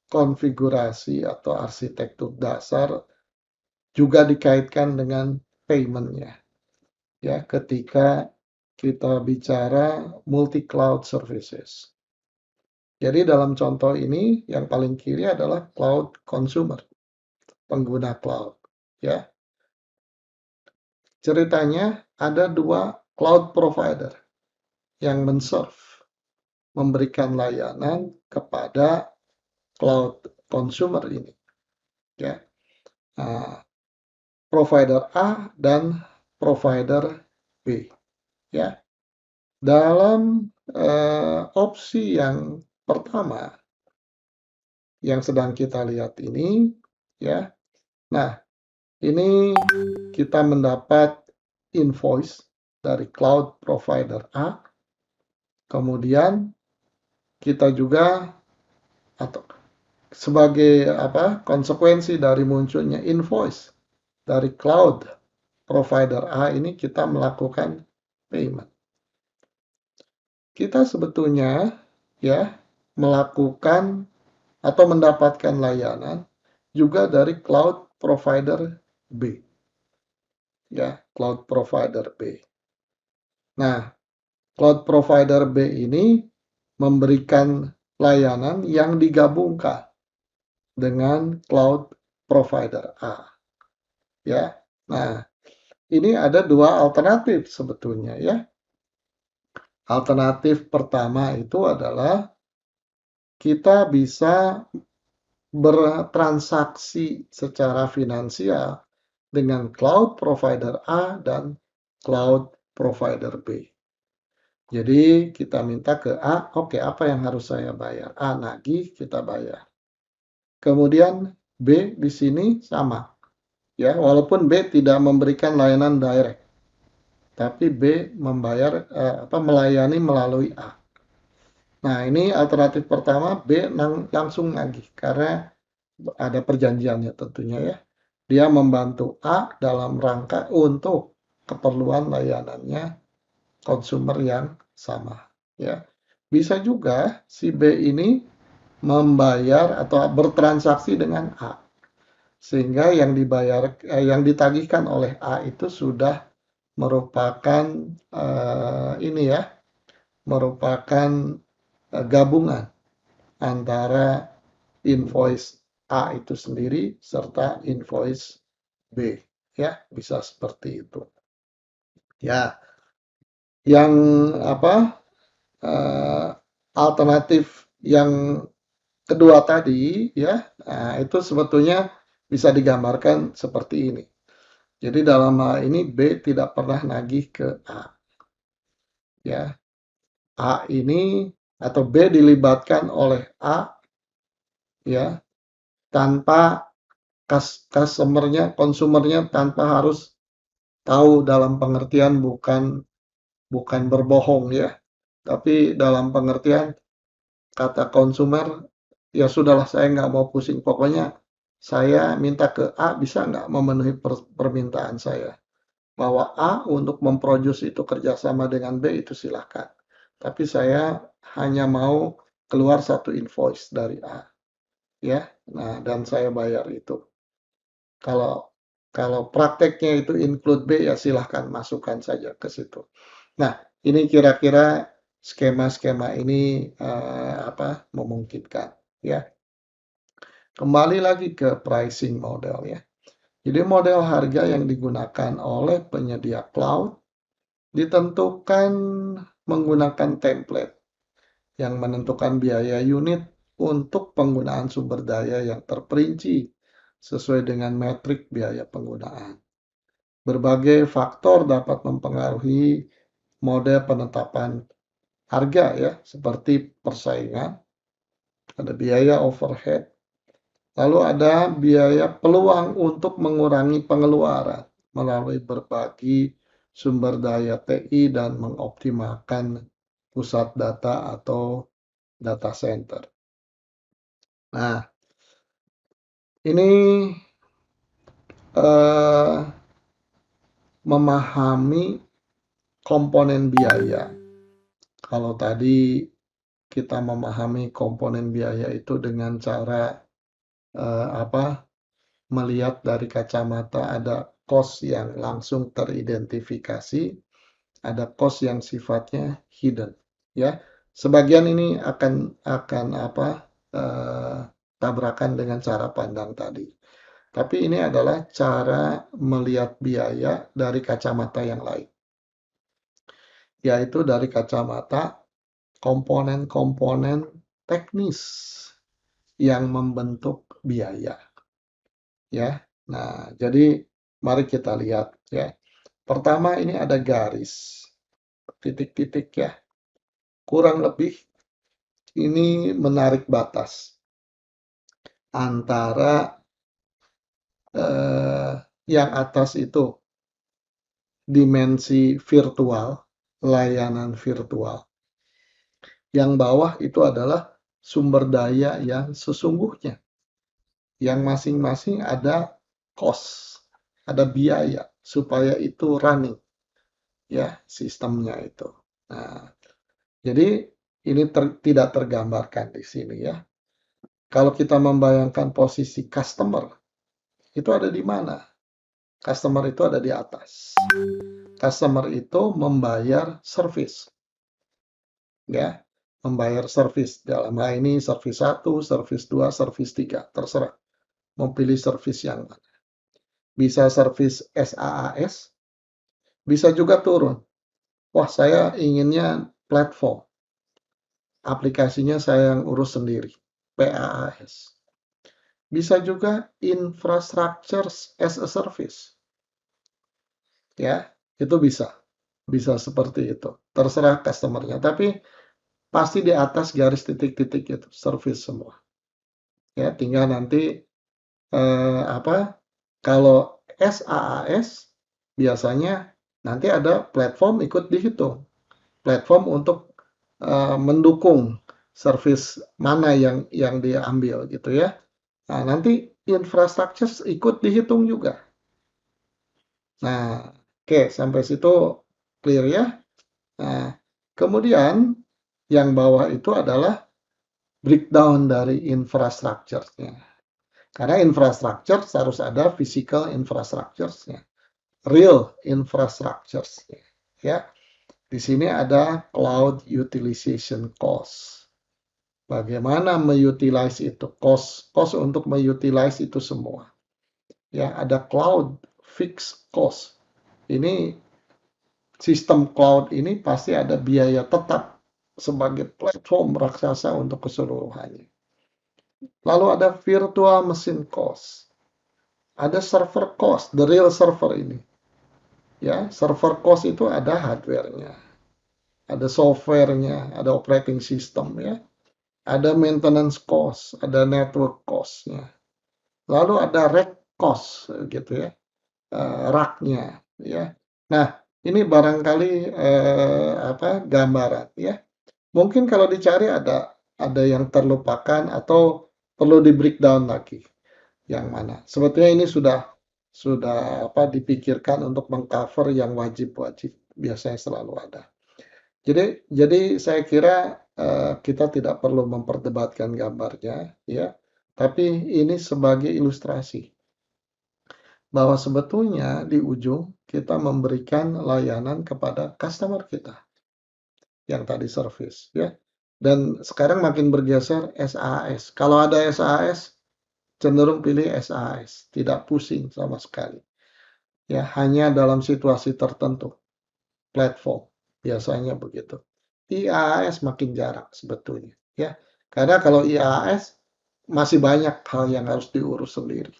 konfigurasi atau arsitektur dasar juga dikaitkan dengan payment-nya ya ketika kita bicara multi cloud services. Jadi dalam contoh ini yang paling kiri adalah cloud consumer, pengguna cloud ya. Ceritanya ada dua cloud provider yang men-serve, memberikan layanan kepada cloud consumer ini ya. Nah, provider A dan provider B ya. Dalam opsi yang pertama yang sedang kita lihat ini ya. Nah, ini kita mendapat invoice dari cloud provider A. Kemudian kita juga atau sebagai konsekuensi dari munculnya invoice dari cloud provider A ini kita melakukan payment. Kita sebetulnya ya melakukan atau mendapatkan layanan juga dari cloud provider B. Ya, cloud provider B. Nah, cloud provider B ini memberikan layanan yang digabungkan dengan cloud provider A. Ya. Nah, ini ada dua alternatif sebetulnya ya. Alternatif pertama itu adalah kita bisa bertransaksi secara finansial dengan cloud provider A dan cloud provider B. Jadi kita minta ke A, oke, apa yang harus saya bayar? A nagih, kita bayar. Kemudian B di sini sama. Ya, walaupun B tidak memberikan layanan direct, tapi B membayar melayani melalui A. Nah, ini alternatif pertama, B langsung nagih karena ada perjanjiannya tentunya ya. Dia membantu A dalam rangka untuk keperluan layanannya konsumer yang sama ya. Bisa juga si B ini membayar atau bertransaksi dengan A. Sehingga yang ditagihkan oleh A itu sudah merupakan ini ya, merupakan gabungan antara invoice A itu sendiri serta invoice B ya, bisa seperti itu. Ya, yang alternatif yang kedua tadi ya, itu sebetulnya bisa digambarkan seperti ini. Jadi dalam hal ini B tidak pernah nagih ke A. Ya. A ini atau B dilibatkan oleh A ya tanpa konsumernya tanpa harus tahu, dalam pengertian bukan berbohong ya. Tapi dalam pengertian kata konsumer, ya sudahlah saya nggak mau pusing. Pokoknya saya minta ke A, bisa nggak memenuhi permintaan saya. Bahwa A untuk memproduksi itu kerjasama dengan B itu silahkan. Tapi saya hanya mau keluar satu invoice dari A. Ya, nah dan saya bayar itu. Kalau prakteknya itu include B ya silahkan masukkan saja ke situ. Nah, ini kira-kira skema-skema ini memungkinkan ya. Kembali lagi ke pricing model ya. Jadi model harga yang digunakan oleh penyedia cloud ditentukan menggunakan template yang menentukan biaya unit untuk penggunaan sumber daya yang terperinci sesuai dengan metrik biaya penggunaan. Berbagai faktor dapat mempengaruhi mode penetapan harga ya, seperti persaingan, ada biaya overhead, lalu ada biaya peluang untuk mengurangi pengeluaran melalui berbagi sumber daya TI dan mengoptimalkan pusat data atau data center. Nah, Ini eh, memahami komponen biaya. Kalau tadi kita memahami komponen biaya itu dengan cara apa? Melihat dari kacamata ada cost yang langsung teridentifikasi, ada cost yang sifatnya hidden, ya. Sebagian ini akan apa? eh, Tabrakan dengan cara pandang tadi. Tapi ini adalah cara melihat biaya dari kacamata yang lain, yaitu dari kacamata komponen-komponen teknis yang membentuk biaya, ya. Nah, jadi mari kita lihat ya. Pertama ini ada garis, titik-titik ya. Kurang lebih ini menarik batas antara eh, yang atas itu dimensi virtual, layanan virtual. Yang bawah itu adalah sumber daya yang sesungguhnya, yang masing-masing ada cost, ada biaya supaya itu running ya sistemnya itu. Nah, jadi ini tidak tergambarkan di sini ya. Kalau kita membayangkan posisi customer, itu ada di mana? Customer itu ada di atas. Customer itu membayar service, ya, membayar service. Dalam hal ini service 1, service 2, service 3, terserah. Mau pilih service yang mana. Bisa service SaaS, bisa juga turun. Wah, saya inginnya platform. Aplikasinya saya yang urus sendiri, PaaS. Bisa juga infrastructure as a service. Ya, itu bisa. Bisa seperti itu. Terserah customer-nya. Tapi pasti di atas garis titik-titik itu, service semua. Ya, tinggal nanti apa? Kalau SaaS biasanya nanti ada platform ikut dihitung. Platform untuk mendukung service mana yang diambil gitu ya. Nah, nanti infrastructure ikut dihitung juga. Nah, oke, sampai situ clear ya. Nah, kemudian yang bawah itu adalah breakdown dari infrastructure-nya. Karena infrastructure harus ada physical infrastructure-nya, real infrastructure-nya. Ya, di sini ada cloud utilization cost. Bagaimana mengutilize itu? Cost untuk mengutilize itu semua. Ya, ada cloud fixed cost. Ini sistem cloud ini pasti ada biaya tetap sebagai platform raksasa untuk keseluruhannya. Lalu ada virtual machine cost. Ada server cost, the real server ini. Ya, server cost itu ada hardware-nya, ada software-nya, ada operating system ya. Ada maintenance cost, ada network cost-nya. Lalu ada rack cost gitu ya, rack-nya ya. Nah, ini barangkali apa gambaran ya. Mungkin kalau dicari ada yang terlupakan atau perlu di breakdown lagi yang mana. Sebetulnya ini sudah apa dipikirkan untuk mengcover yang wajib-wajib biasanya selalu ada. Jadi saya kira kita tidak perlu memperdebatkan gambarnya, ya. Tapi ini sebagai ilustrasi bahwa sebetulnya di ujung kita memberikan layanan kepada customer kita yang tadi service, ya. Dan sekarang makin bergeser SaaS. Kalau ada SaaS, cenderung pilih SaaS, tidak pusing sama sekali. Ya, hanya dalam situasi tertentu, platform, biasanya begitu. IaaS makin jarang sebetulnya, ya. Karena kalau IaaS masih banyak hal yang harus diurus sendiri.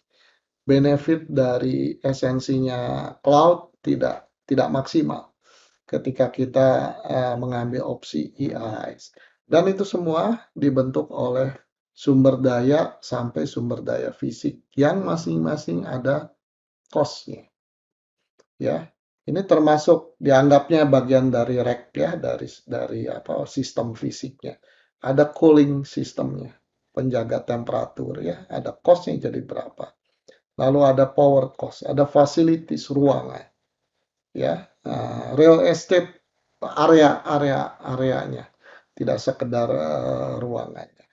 Benefit dari esensinya cloud tidak maksimal ketika kita mengambil opsi IaaS. Dan itu semua dibentuk oleh sumber daya sampai sumber daya fisik yang masing-masing ada cost-nya, ya. Ini termasuk dianggapnya bagian dari rack ya, dari apa sistem fisiknya. Ada cooling sistemnya. penjaga temperatur ya, ada cost-nya jadi berapa. Lalu ada power cost, ada facilities ruangan ya, real estate areanya, tidak sekedar ruangannya.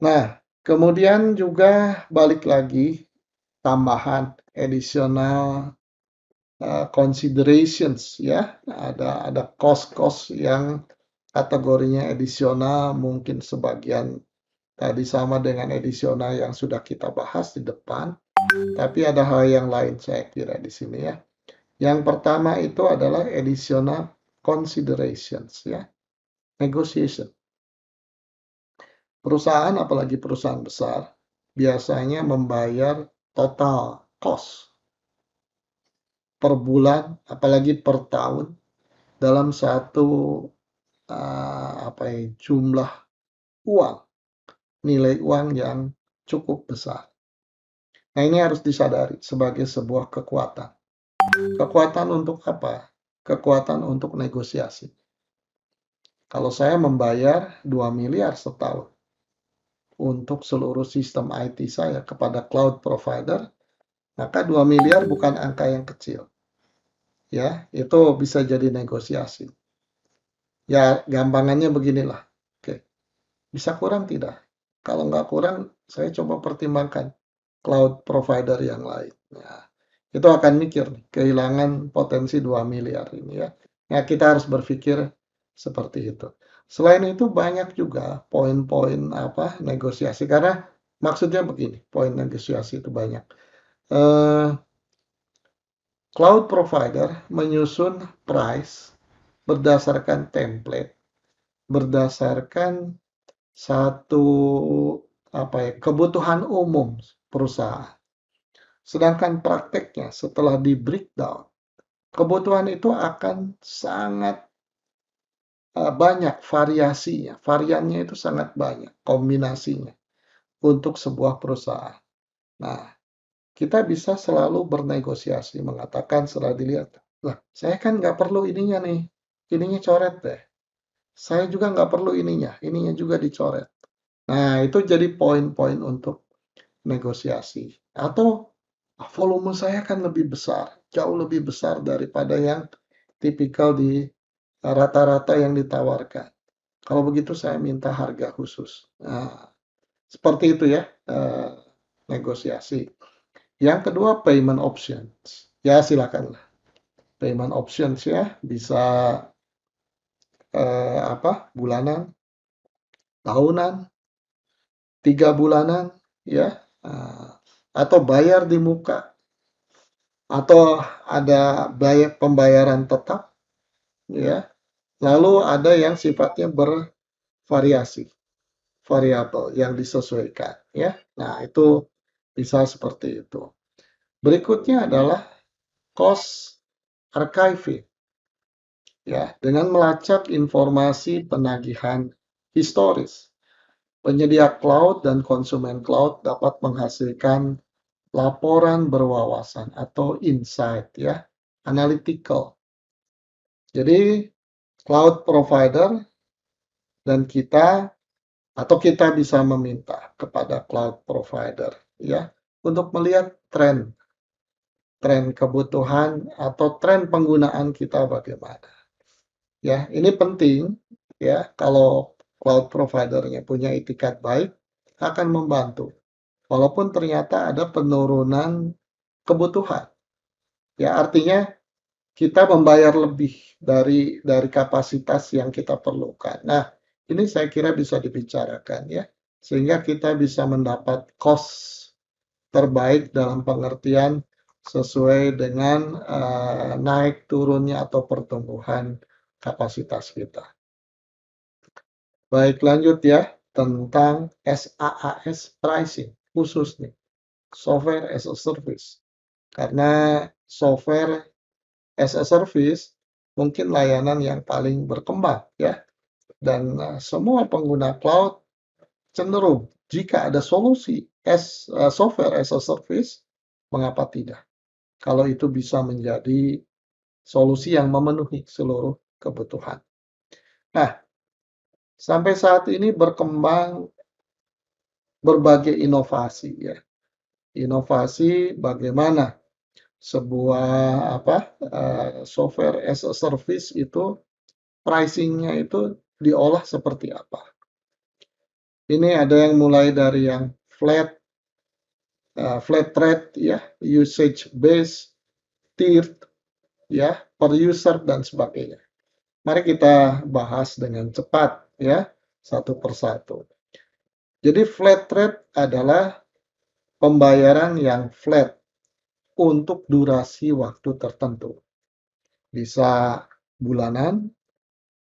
Nah, kemudian juga balik lagi tambahan additional considerations ya, ada cost-cost yang kategorinya additional, mungkin sebagian tadi sama dengan additional yang sudah kita bahas di depan, tapi ada hal yang lain saya kira di sini ya. Yang pertama itu adalah additional considerations ya, negotiation. Perusahaan, apalagi perusahaan besar, biasanya membayar total cost per bulan, apalagi per tahun, dalam satu jumlah uang, nilai uang yang cukup besar. Nah, ini harus disadari sebagai sebuah kekuatan. Kekuatan untuk apa? Kekuatan untuk negosiasi. Kalau saya membayar 2 miliar setahun untuk seluruh sistem IT saya kepada cloud provider, maka 2 miliar bukan angka yang kecil. Ya, itu bisa jadi negosiasi. Ya, gampangannya beginilah. Oke, bisa kurang tidak? Kalau nggak kurang, saya coba pertimbangkan cloud provider yang lain. Nah, itu akan mikir kehilangan potensi 2 miliar ini ya. Nah, kita harus berpikir seperti itu. Selain itu banyak juga poin-poin negosiasi karena maksudnya begini, poin negosiasi itu banyak. Cloud provider menyusun price berdasarkan template, berdasarkan satu kebutuhan umum perusahaan. Sedangkan prakteknya setelah di breakdown, kebutuhan itu akan sangat banyak variasinya, variannya itu sangat banyak, kombinasinya untuk sebuah perusahaan. Nah, kita bisa selalu bernegosiasi, mengatakan setelah dilihat, lah saya kan nggak perlu ininya nih, ininya coret deh. Saya juga nggak perlu ininya juga dicoret. Nah, itu jadi poin-poin untuk negosiasi. Atau volume saya kan lebih besar, jauh lebih besar daripada yang tipikal di rata-rata yang ditawarkan. Kalau begitu saya minta harga khusus. Nah, seperti itu ya negosiasi. Yang kedua payment options. Ya silakanlah. Payment options ya bisa bulanan, tahunan, 3 bulanan ya, atau bayar di muka, atau ada pembayaran tetap ya. Lalu ada yang sifatnya bervariasi, variabel yang disesuaikan ya. Nah, itu bisa seperti itu. Berikutnya adalah cost archiving ya, dengan melacak informasi penagihan historis. Penyedia cloud dan konsumen cloud dapat menghasilkan laporan berwawasan atau insight ya, analytical. Jadi cloud provider dan kita atau kita bisa meminta kepada cloud provider ya untuk melihat tren kebutuhan atau tren penggunaan kita bagaimana. Ya, ini penting ya kalau cloud providernya punya itikat baik akan membantu. Walaupun ternyata ada penurunan kebutuhan. Ya, artinya kita membayar lebih dari kapasitas yang kita perlukan. Nah, ini saya kira bisa dibicarakan ya, sehingga kita bisa mendapat cost terbaik dalam pengertian sesuai dengan naik turunnya atau pertumbuhan kapasitas kita. Baik, lanjut ya tentang SaaS pricing khusus nih, software as a service. Karena software as a service mungkin layanan yang paling berkembang ya, dan semua pengguna cloud cenderung jika ada solusi software as a service, mengapa tidak? Kalau itu bisa menjadi solusi yang memenuhi seluruh kebutuhan. Nah, sampai saat ini berkembang berbagai inovasi ya. Inovasi bagaimana sebuah software as a service itu pricing-nya itu diolah seperti apa. Ini ada yang mulai dari yang flat rate ya, usage based, tiered ya, per user dan sebagainya. Mari kita bahas dengan cepat ya, satu persatu. Jadi flat rate adalah pembayaran yang flat untuk durasi waktu tertentu. Bisa bulanan,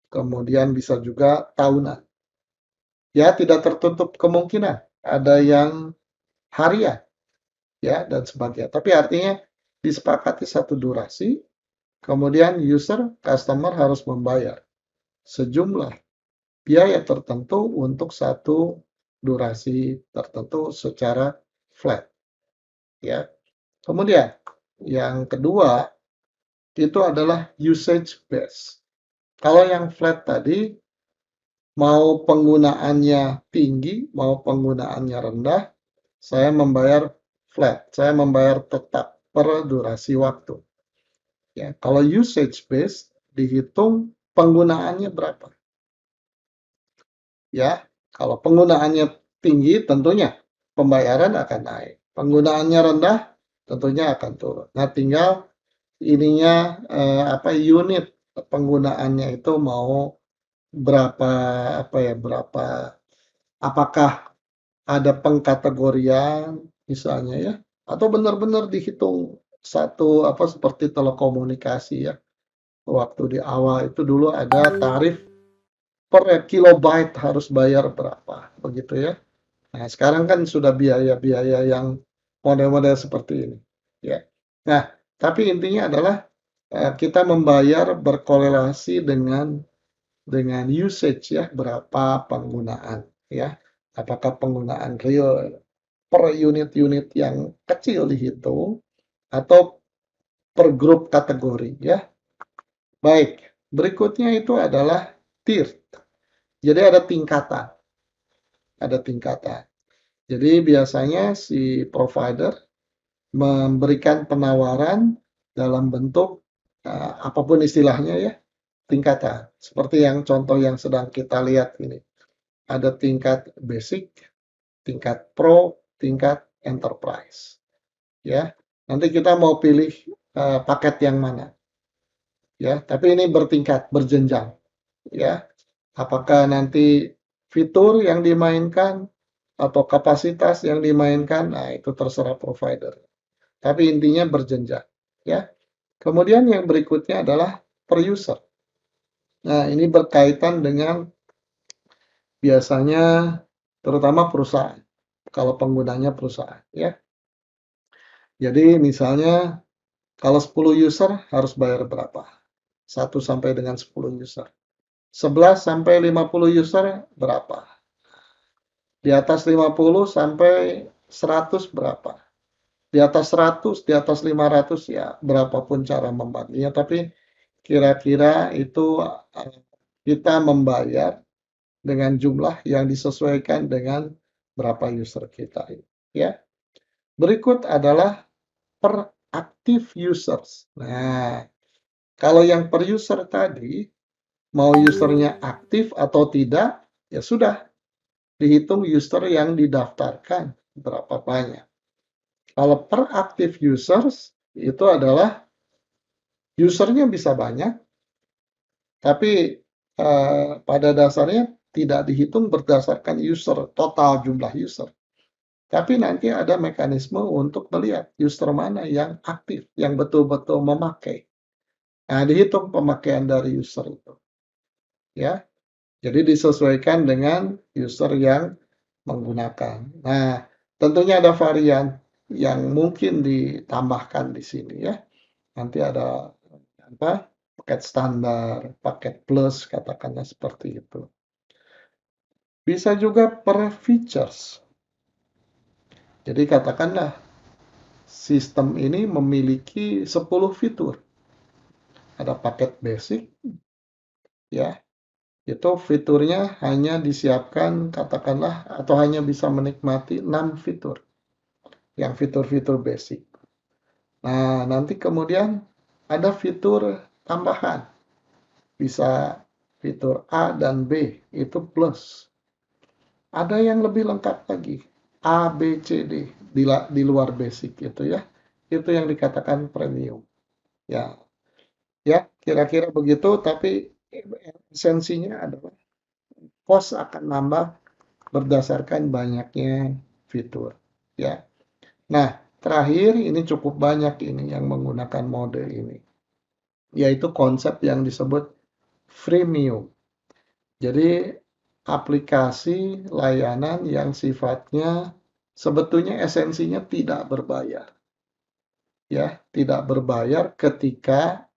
kemudian bisa juga tahunan. Ya, tidak tertutup kemungkinan ada yang harian ya dan sebagainya. Tapi artinya disepakati satu durasi, kemudian customer harus membayar sejumlah biaya tertentu untuk satu durasi tertentu secara flat ya. Kemudian yang kedua itu adalah usage based. Kalau yang flat tadi mau penggunaannya tinggi, mau penggunaannya rendah, saya membayar flat, saya membayar tetap per durasi waktu. Ya, kalau usage based dihitung penggunaannya berapa. Ya, kalau penggunaannya tinggi tentunya pembayaran akan naik. Penggunaannya rendah tentunya akan turun. Nah, tinggal ininya unit penggunaannya itu mau berapa berapa apakah ada pengkategorian misalnya ya atau benar-benar dihitung satu seperti telekomunikasi ya. Waktu di awal itu dulu ada tarif per kilobyte harus bayar berapa begitu ya. Nah, sekarang kan sudah biaya-biaya yang model-model seperti ini ya. Nah, tapi intinya adalah kita membayar berkorelasi dengan usage ya, berapa penggunaan ya. Apakah penggunaan real per unit-unit yang kecil dihitung atau per grup kategori ya. Baik, berikutnya itu adalah tier. Jadi ada tingkatan. Ada tingkatan. Jadi biasanya si provider memberikan penawaran dalam bentuk apapun istilahnya ya, tingkatan. Seperti yang contoh yang sedang kita lihat ini. Ada tingkat basic, tingkat pro, tingkat enterprise. Ya, nanti kita mau pilih paket yang mana. Ya, tapi ini bertingkat, berjenjang. Ya, apakah nanti fitur yang dimainkan atau kapasitas yang dimainkan, nah itu terserah provider. Tapi intinya berjenjang. Ya, kemudian yang berikutnya adalah per user. Nah, ini berkaitan dengan biasanya terutama perusahaan. Kalau penggunanya perusahaan, ya. Jadi misalnya kalau 10 user harus bayar berapa? 1 sampai dengan 10 user. 11 sampai 50 user berapa? Di atas 50 sampai 100 berapa? Di atas 100, di atas 500 ya berapapun cara membaginya. Tapi kira-kira itu kita membayar dengan jumlah yang disesuaikan dengan berapa user kita. Ya. Berikut adalah per active users. Nah, kalau yang per user tadi, mau usernya aktif atau tidak, ya sudah, dihitung user yang didaftarkan, berapa banyak. Kalau per active users, itu adalah usernya bisa banyak, tapi pada dasarnya tidak dihitung berdasarkan user, total jumlah user. Tapi nanti ada mekanisme untuk melihat user mana yang aktif, yang betul-betul memakai. Nah, dihitung pemakaian dari user itu. Ya, jadi disesuaikan dengan user yang menggunakan. Nah, tentunya ada varian yang mungkin ditambahkan di sini ya. Nanti ada paket standar, paket plus, katakanlah seperti itu. Bisa juga per features. Jadi katakanlah sistem ini memiliki 10 fitur. Ada paket basic, ya, Itu fiturnya hanya disiapkan katakanlah atau hanya bisa menikmati 6 fitur, yang fitur-fitur basic. Nah, nanti kemudian ada fitur tambahan, bisa fitur A dan B, itu plus. Ada yang lebih lengkap lagi, A, B, C, D, di luar basic itu ya. Itu yang dikatakan premium. Ya, ya kira-kira begitu, tapi esensinya adalah cost akan nambah berdasarkan banyaknya fitur. Ya. Nah, terakhir ini cukup banyak ini yang menggunakan mode ini, yaitu konsep yang disebut freemium. Jadi aplikasi layanan yang sifatnya sebetulnya esensinya tidak berbayar, ya, tidak berbayar ketika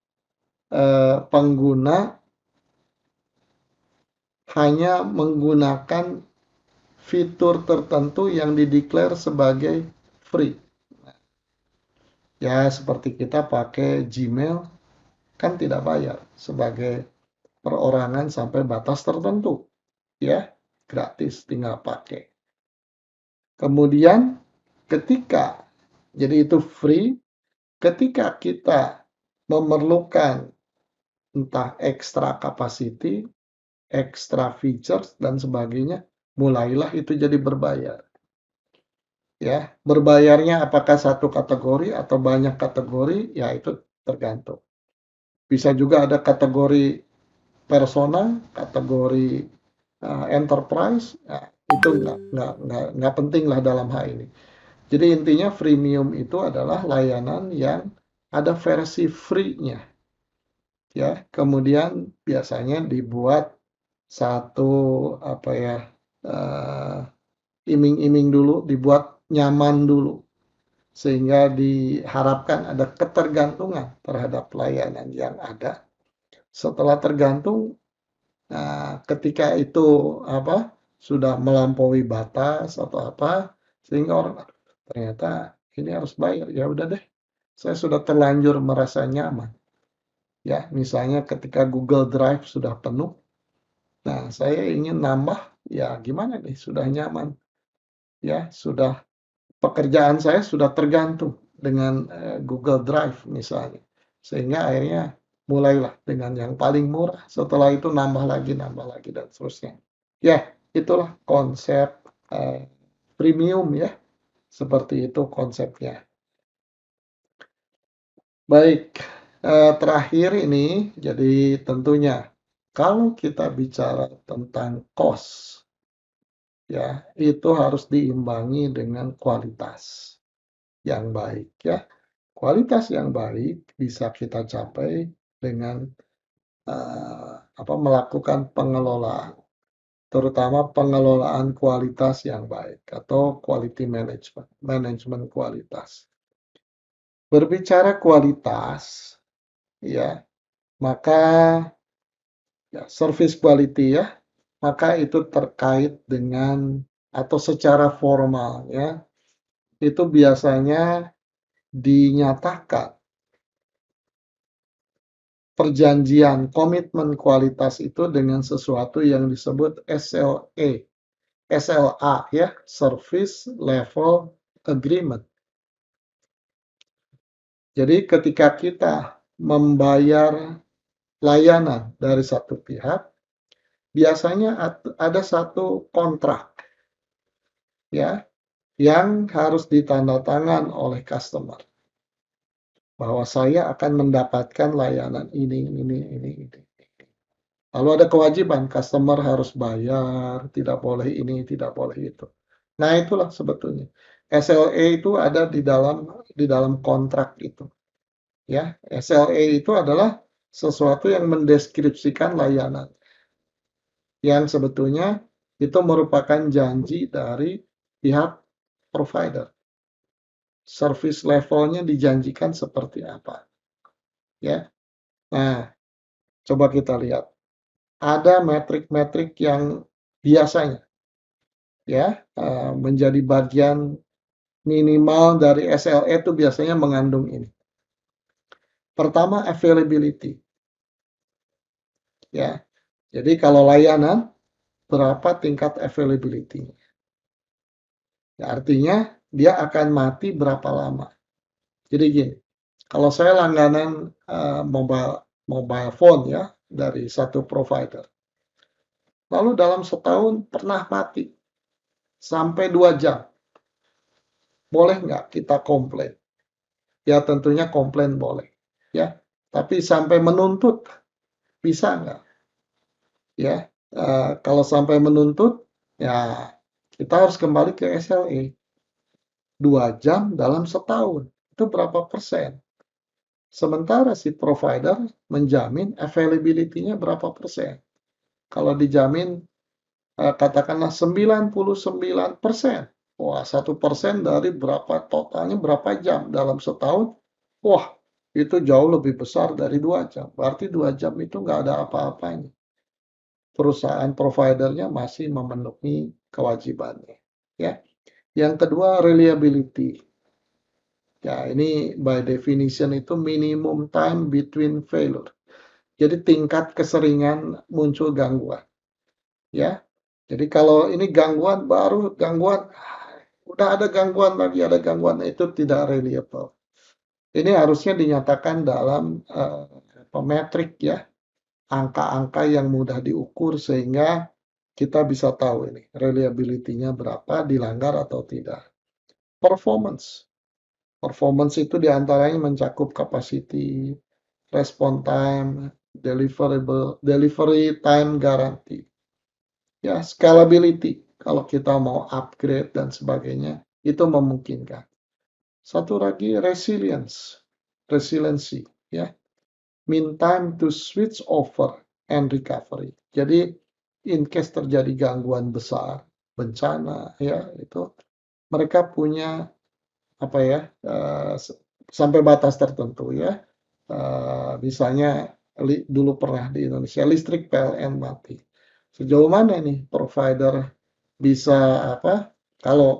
pengguna hanya menggunakan fitur tertentu yang dideklar sebagai free. Ya, seperti kita pakai Gmail kan tidak bayar sebagai perorangan sampai batas tertentu, ya, gratis tinggal pakai. Kemudian ketika jadi itu free, ketika kita memerlukan entah extra capacity, extra features dan sebagainya, mulailah itu jadi berbayar. Ya, berbayarnya apakah satu kategori atau banyak kategori, ya itu tergantung. Bisa juga ada kategori persona, kategori enterprise, ya, itu nggak penting lah dalam hal ini. Jadi intinya freemium itu adalah layanan yang ada versi free-nya, ya. Kemudian biasanya dibuat satu apa ya uh, iming-iming dulu, dibuat nyaman dulu, sehingga diharapkan ada ketergantungan terhadap layanan yang ada. Setelah tergantung, nah, ketika itu apa sudah melampaui batas atau apa, sehingga orang ternyata ini harus bayar. Ya udah deh, saya sudah terlanjur merasa nyaman. Ya, misalnya ketika Google Drive sudah penuh, nah saya ingin nambah, ya gimana nih? Sudah nyaman, ya sudah pekerjaan saya sudah tergantung dengan Google Drive misalnya, sehingga akhirnya mulailah dengan yang paling murah. Setelah itu nambah lagi dan seterusnya. Ya, itulah konsep premium ya. Seperti itu konsepnya. Baik, terakhir ini jadi tentunya kalau kita bicara tentang cost, ya itu harus diimbangi dengan kualitas yang baik ya. Kualitas yang baik bisa kita capai dengan melakukan pengelolaan, terutama pengelolaan kualitas yang baik atau quality management, manajemen kualitas. Berbicara kualitas, ya, maka ya, service quality ya, maka itu terkait dengan atau secara formal ya, itu biasanya dinyatakan perjanjian komitmen kualitas itu dengan sesuatu yang disebut SLA ya, Service Level Agreement. Jadi ketika kita membayar layanan dari satu pihak, biasanya ada satu kontrak ya yang harus ditandatangan oleh customer bahwa saya akan mendapatkan layanan ini. Lalu ada kewajiban customer harus bayar, tidak boleh ini, tidak boleh itu. Nah, itulah sebetulnya. SLA itu ada di dalam kontrak itu. Ya, SLA itu adalah sesuatu yang mendeskripsikan layanan yang sebetulnya itu merupakan janji dari pihak provider. Service levelnya dijanjikan seperti apa, ya. Nah, coba kita lihat. Ada metrik-metrik yang biasanya ya menjadi bagian minimal dari SLA itu biasanya mengandung ini. Pertama, availability. Ya, Jadi kalau layanan, berapa tingkat availability-nya. Ya, artinya dia akan mati berapa lama. Jadi gini, kalau saya langganan mobile phone ya dari satu provider, lalu dalam setahun pernah mati sampai 2 jam, boleh nggak kita komplain? Ya tentunya komplain boleh, ya. Tapi sampai menuntut bisa nggak? Ya, kalau sampai menuntut, ya kita harus kembali ke SLA. 2 jam dalam setahun, itu berapa persen? Sementara si provider menjamin availability-nya berapa persen. Kalau dijamin katakanlah 99%. Wah, 1% dari berapa totalnya berapa jam dalam setahun? Wah, itu jauh lebih besar dari 2 jam. Berarti 2 jam itu nggak ada apa-apanya. Perusahaan providernya masih memenuhi kewajibannya. Ya. Yang kedua, reliability. Ya, ini by definition itu minimum time between failure. Jadi tingkat keseringan muncul gangguan. Ya, jadi kalau ini gangguan baru gangguan, udah ada gangguan lagi ada gangguan itu tidak reliable. Ini harusnya dinyatakan dalam metrik ya, angka-angka yang mudah diukur sehingga kita bisa tahu ini reliability-nya berapa, dilanggar atau tidak. Performance. Performance itu diantaranya mencakup capacity, respon time, delivery time guarantee. Ya, scalability. Kalau kita mau upgrade dan sebagainya, itu memungkinkan. Satu lagi resilience. Resiliency, ya. Mean time to switch over and recovery. Jadi in case terjadi gangguan besar, bencana ya, itu mereka punya apa ya, sampai batas tertentu ya. Misalnya dulu pernah di Indonesia listrik PLN mati. Sejauh mana nih provider bisa apa?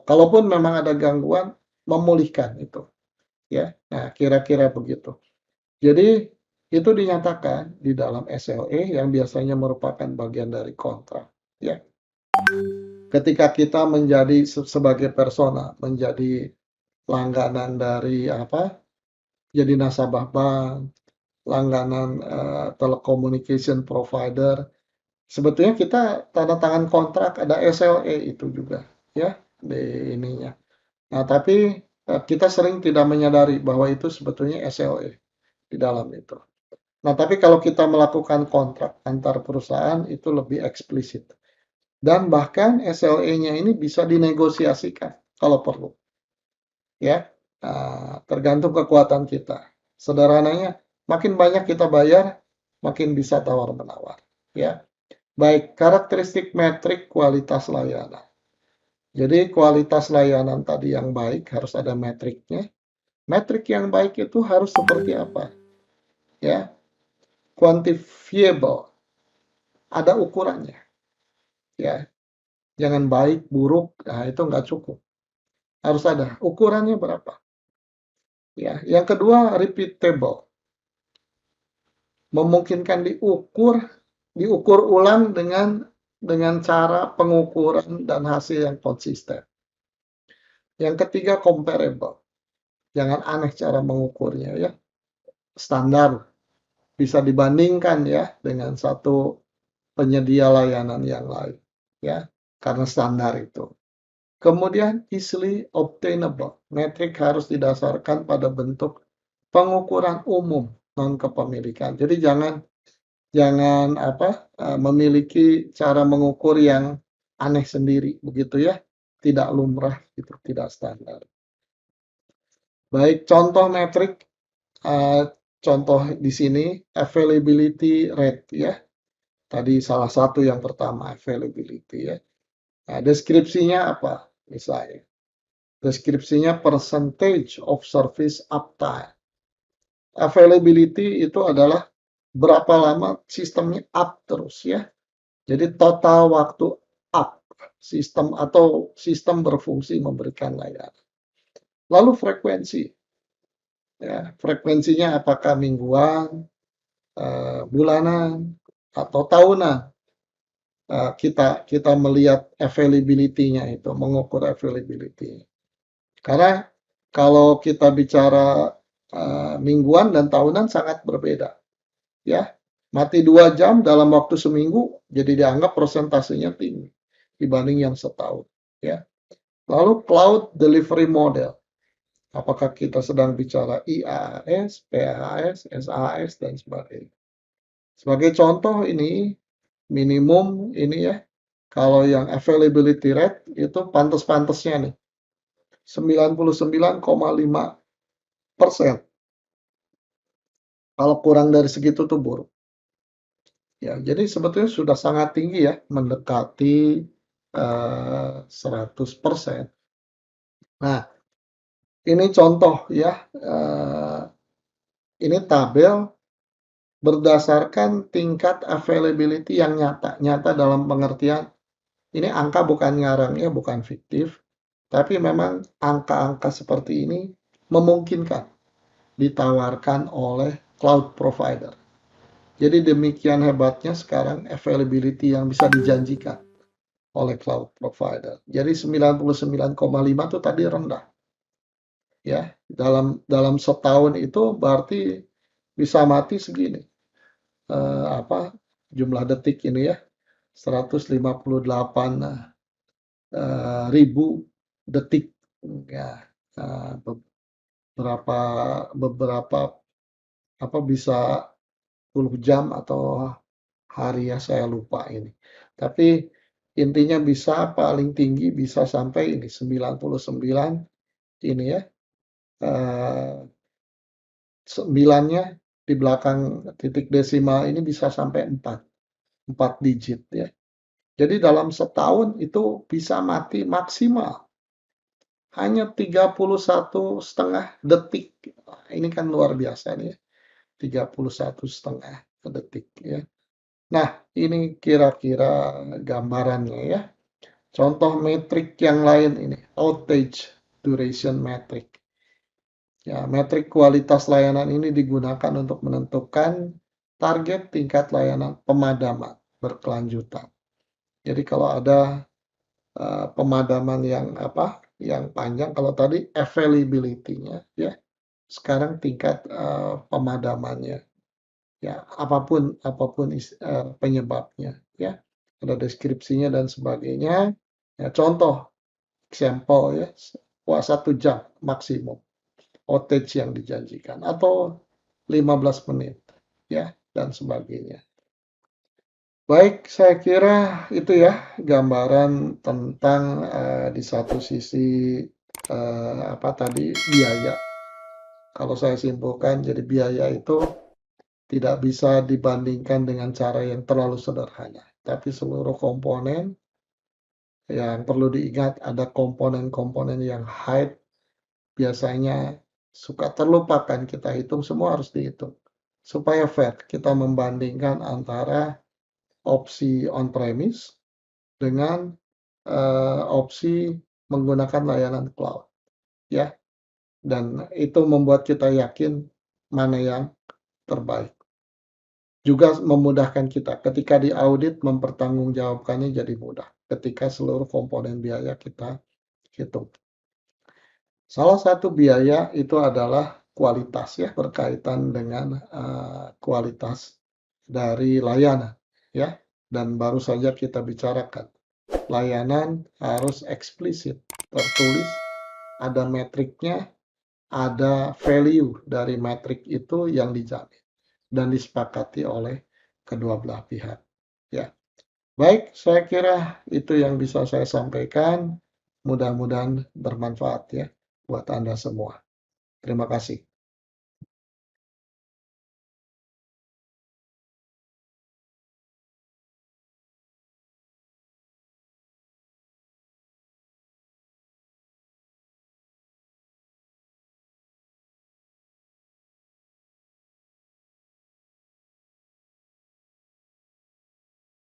Kalaupun memang ada gangguan memulihkan itu, ya. Nah, kira-kira begitu. Jadi itu dinyatakan di dalam SLA yang biasanya merupakan bagian dari kontrak, ya. Ketika kita menjadi sebagai persona, menjadi langganan dari apa? Jadi nasabah bank, langganan telecommunication provider. Sebetulnya kita tanda tangan kontrak ada SLA itu juga, ya di ininya. Nah, tapi kita sering tidak menyadari bahwa itu sebetulnya SLA di dalam itu. Nah, tapi kalau kita melakukan kontrak antar perusahaan itu lebih eksplisit. Dan bahkan SLA-nya ini bisa dinegosiasikan kalau perlu, ya. Nah, tergantung kekuatan kita. Sederhananya, makin banyak kita bayar, makin bisa tawar-menawar, ya. Baik, karakteristik metrik kualitas layanan. Jadi kualitas layanan tadi yang baik harus ada metriknya. Metrik yang baik itu harus seperti apa? Ya, quantifiable, ada ukurannya. Ya, jangan baik, buruk, nah itu nggak cukup. Harus ada ukurannya berapa. Ya, yang kedua repeatable, memungkinkan diukur ulang dengan cara pengukuran dan hasil yang konsisten. Yang ketiga comparable, jangan aneh cara mengukurnya ya, standar bisa dibandingkan ya dengan satu penyedia layanan yang lain ya, karena standar itu. Kemudian easily obtainable, metrik harus didasarkan pada bentuk pengukuran umum non kepemilikan. Jadi jangan jangan apa memiliki cara mengukur yang aneh sendiri begitu ya, tidak lumrah itu tidak standar. Baik, contoh metrik contoh di sini availability rate ya. Tadi salah satu yang pertama availability ya. Nah, deskripsinya apa? Misalnya, deskripsinya percentage of service uptime. Availability itu adalah berapa lama sistemnya up terus ya. Jadi total waktu up sistem atau sistem berfungsi memberikan layanan. Lalu frekuensi. Ya, frekuensinya apakah mingguan, bulanan, atau tahunan. kita melihat availability-nya itu, mengukur availability. Karena kalau kita bicara mingguan dan tahunan sangat berbeda, ya. Mati 2 jam dalam waktu seminggu, jadi dianggap persentasenya tinggi dibanding yang setahun, ya. Lalu cloud delivery model. Apakah kita sedang bicara IaaS, PaaS, SaaS, dan sebagainya. Sebagai contoh ini, minimum ini ya, kalau yang availability rate itu pantas-pantasnya nih, 99,5%. Kalau kurang dari segitu tuh buruk. Ya, jadi sebetulnya sudah sangat tinggi ya, mendekati 100%. Nah, ini contoh ya, ini tabel berdasarkan tingkat availability yang nyata. Nyata dalam pengertian, ini angka bukan ngarang ya, bukan fiktif, tapi memang angka-angka seperti ini memungkinkan ditawarkan oleh cloud provider. Jadi demikian hebatnya sekarang availability yang bisa dijanjikan oleh cloud provider. Jadi 99,5 itu tadi rendah. Ya, dalam setahun itu berarti bisa mati segini. Apa jumlah detik ini ya, 158 ribu detik ya, beberapa beberapa apa bisa 10 jam atau hari ya, saya lupa ini. Tapi intinya bisa paling tinggi bisa sampai ini 99 ini ya, 9-nya di belakang titik desimal ini bisa sampai 4 digit ya. Jadi dalam setahun itu bisa mati maksimal hanya 31,5 detik. Ini kan luar biasa nih ya, 31,5 detik ya. Nah, ini kira-kira gambarannya ya. Contoh metrik yang lain ini, outage duration metric. Ya, metrik kualitas layanan ini digunakan untuk menentukan target tingkat layanan pemadaman berkelanjutan. Jadi kalau ada pemadaman yang panjang, kalau tadi availability-nya ya, sekarang tingkat pemadamannya ya, apapun penyebabnya ya, ada deskripsinya dan sebagainya. Ya, contoh sampel ya, 1 jam maksimum outage yang dijanjikan atau 15 menit ya, dan sebagainya. Baik, saya kira itu ya gambaran tentang di satu sisi apa tadi, biaya. Kalau saya simpulkan, jadi biaya itu tidak bisa dibandingkan dengan cara yang terlalu sederhana. Tapi seluruh komponen yang perlu diingat, ada komponen-komponen yang high biasanya suka terlupakan, kita hitung, semua harus dihitung. Supaya fair, kita membandingkan antara opsi on-premise dengan opsi menggunakan layanan cloud. Ya, dan itu membuat kita yakin mana yang terbaik. Juga memudahkan kita ketika diaudit, mempertanggungjawabkannya jadi mudah ketika seluruh komponen biaya kita hitung. Salah satu biaya itu adalah kualitas ya, berkaitan dengan kualitas dari layanan ya. Dan baru saja kita bicarakan, layanan harus eksplisit, tertulis, ada metriknya, ada value dari metrik itu yang dijamin dan disepakati oleh kedua belah pihak. Ya, baik, saya kira itu yang bisa saya sampaikan. Mudah-mudahan bermanfaat ya buat Anda semua. Terima kasih.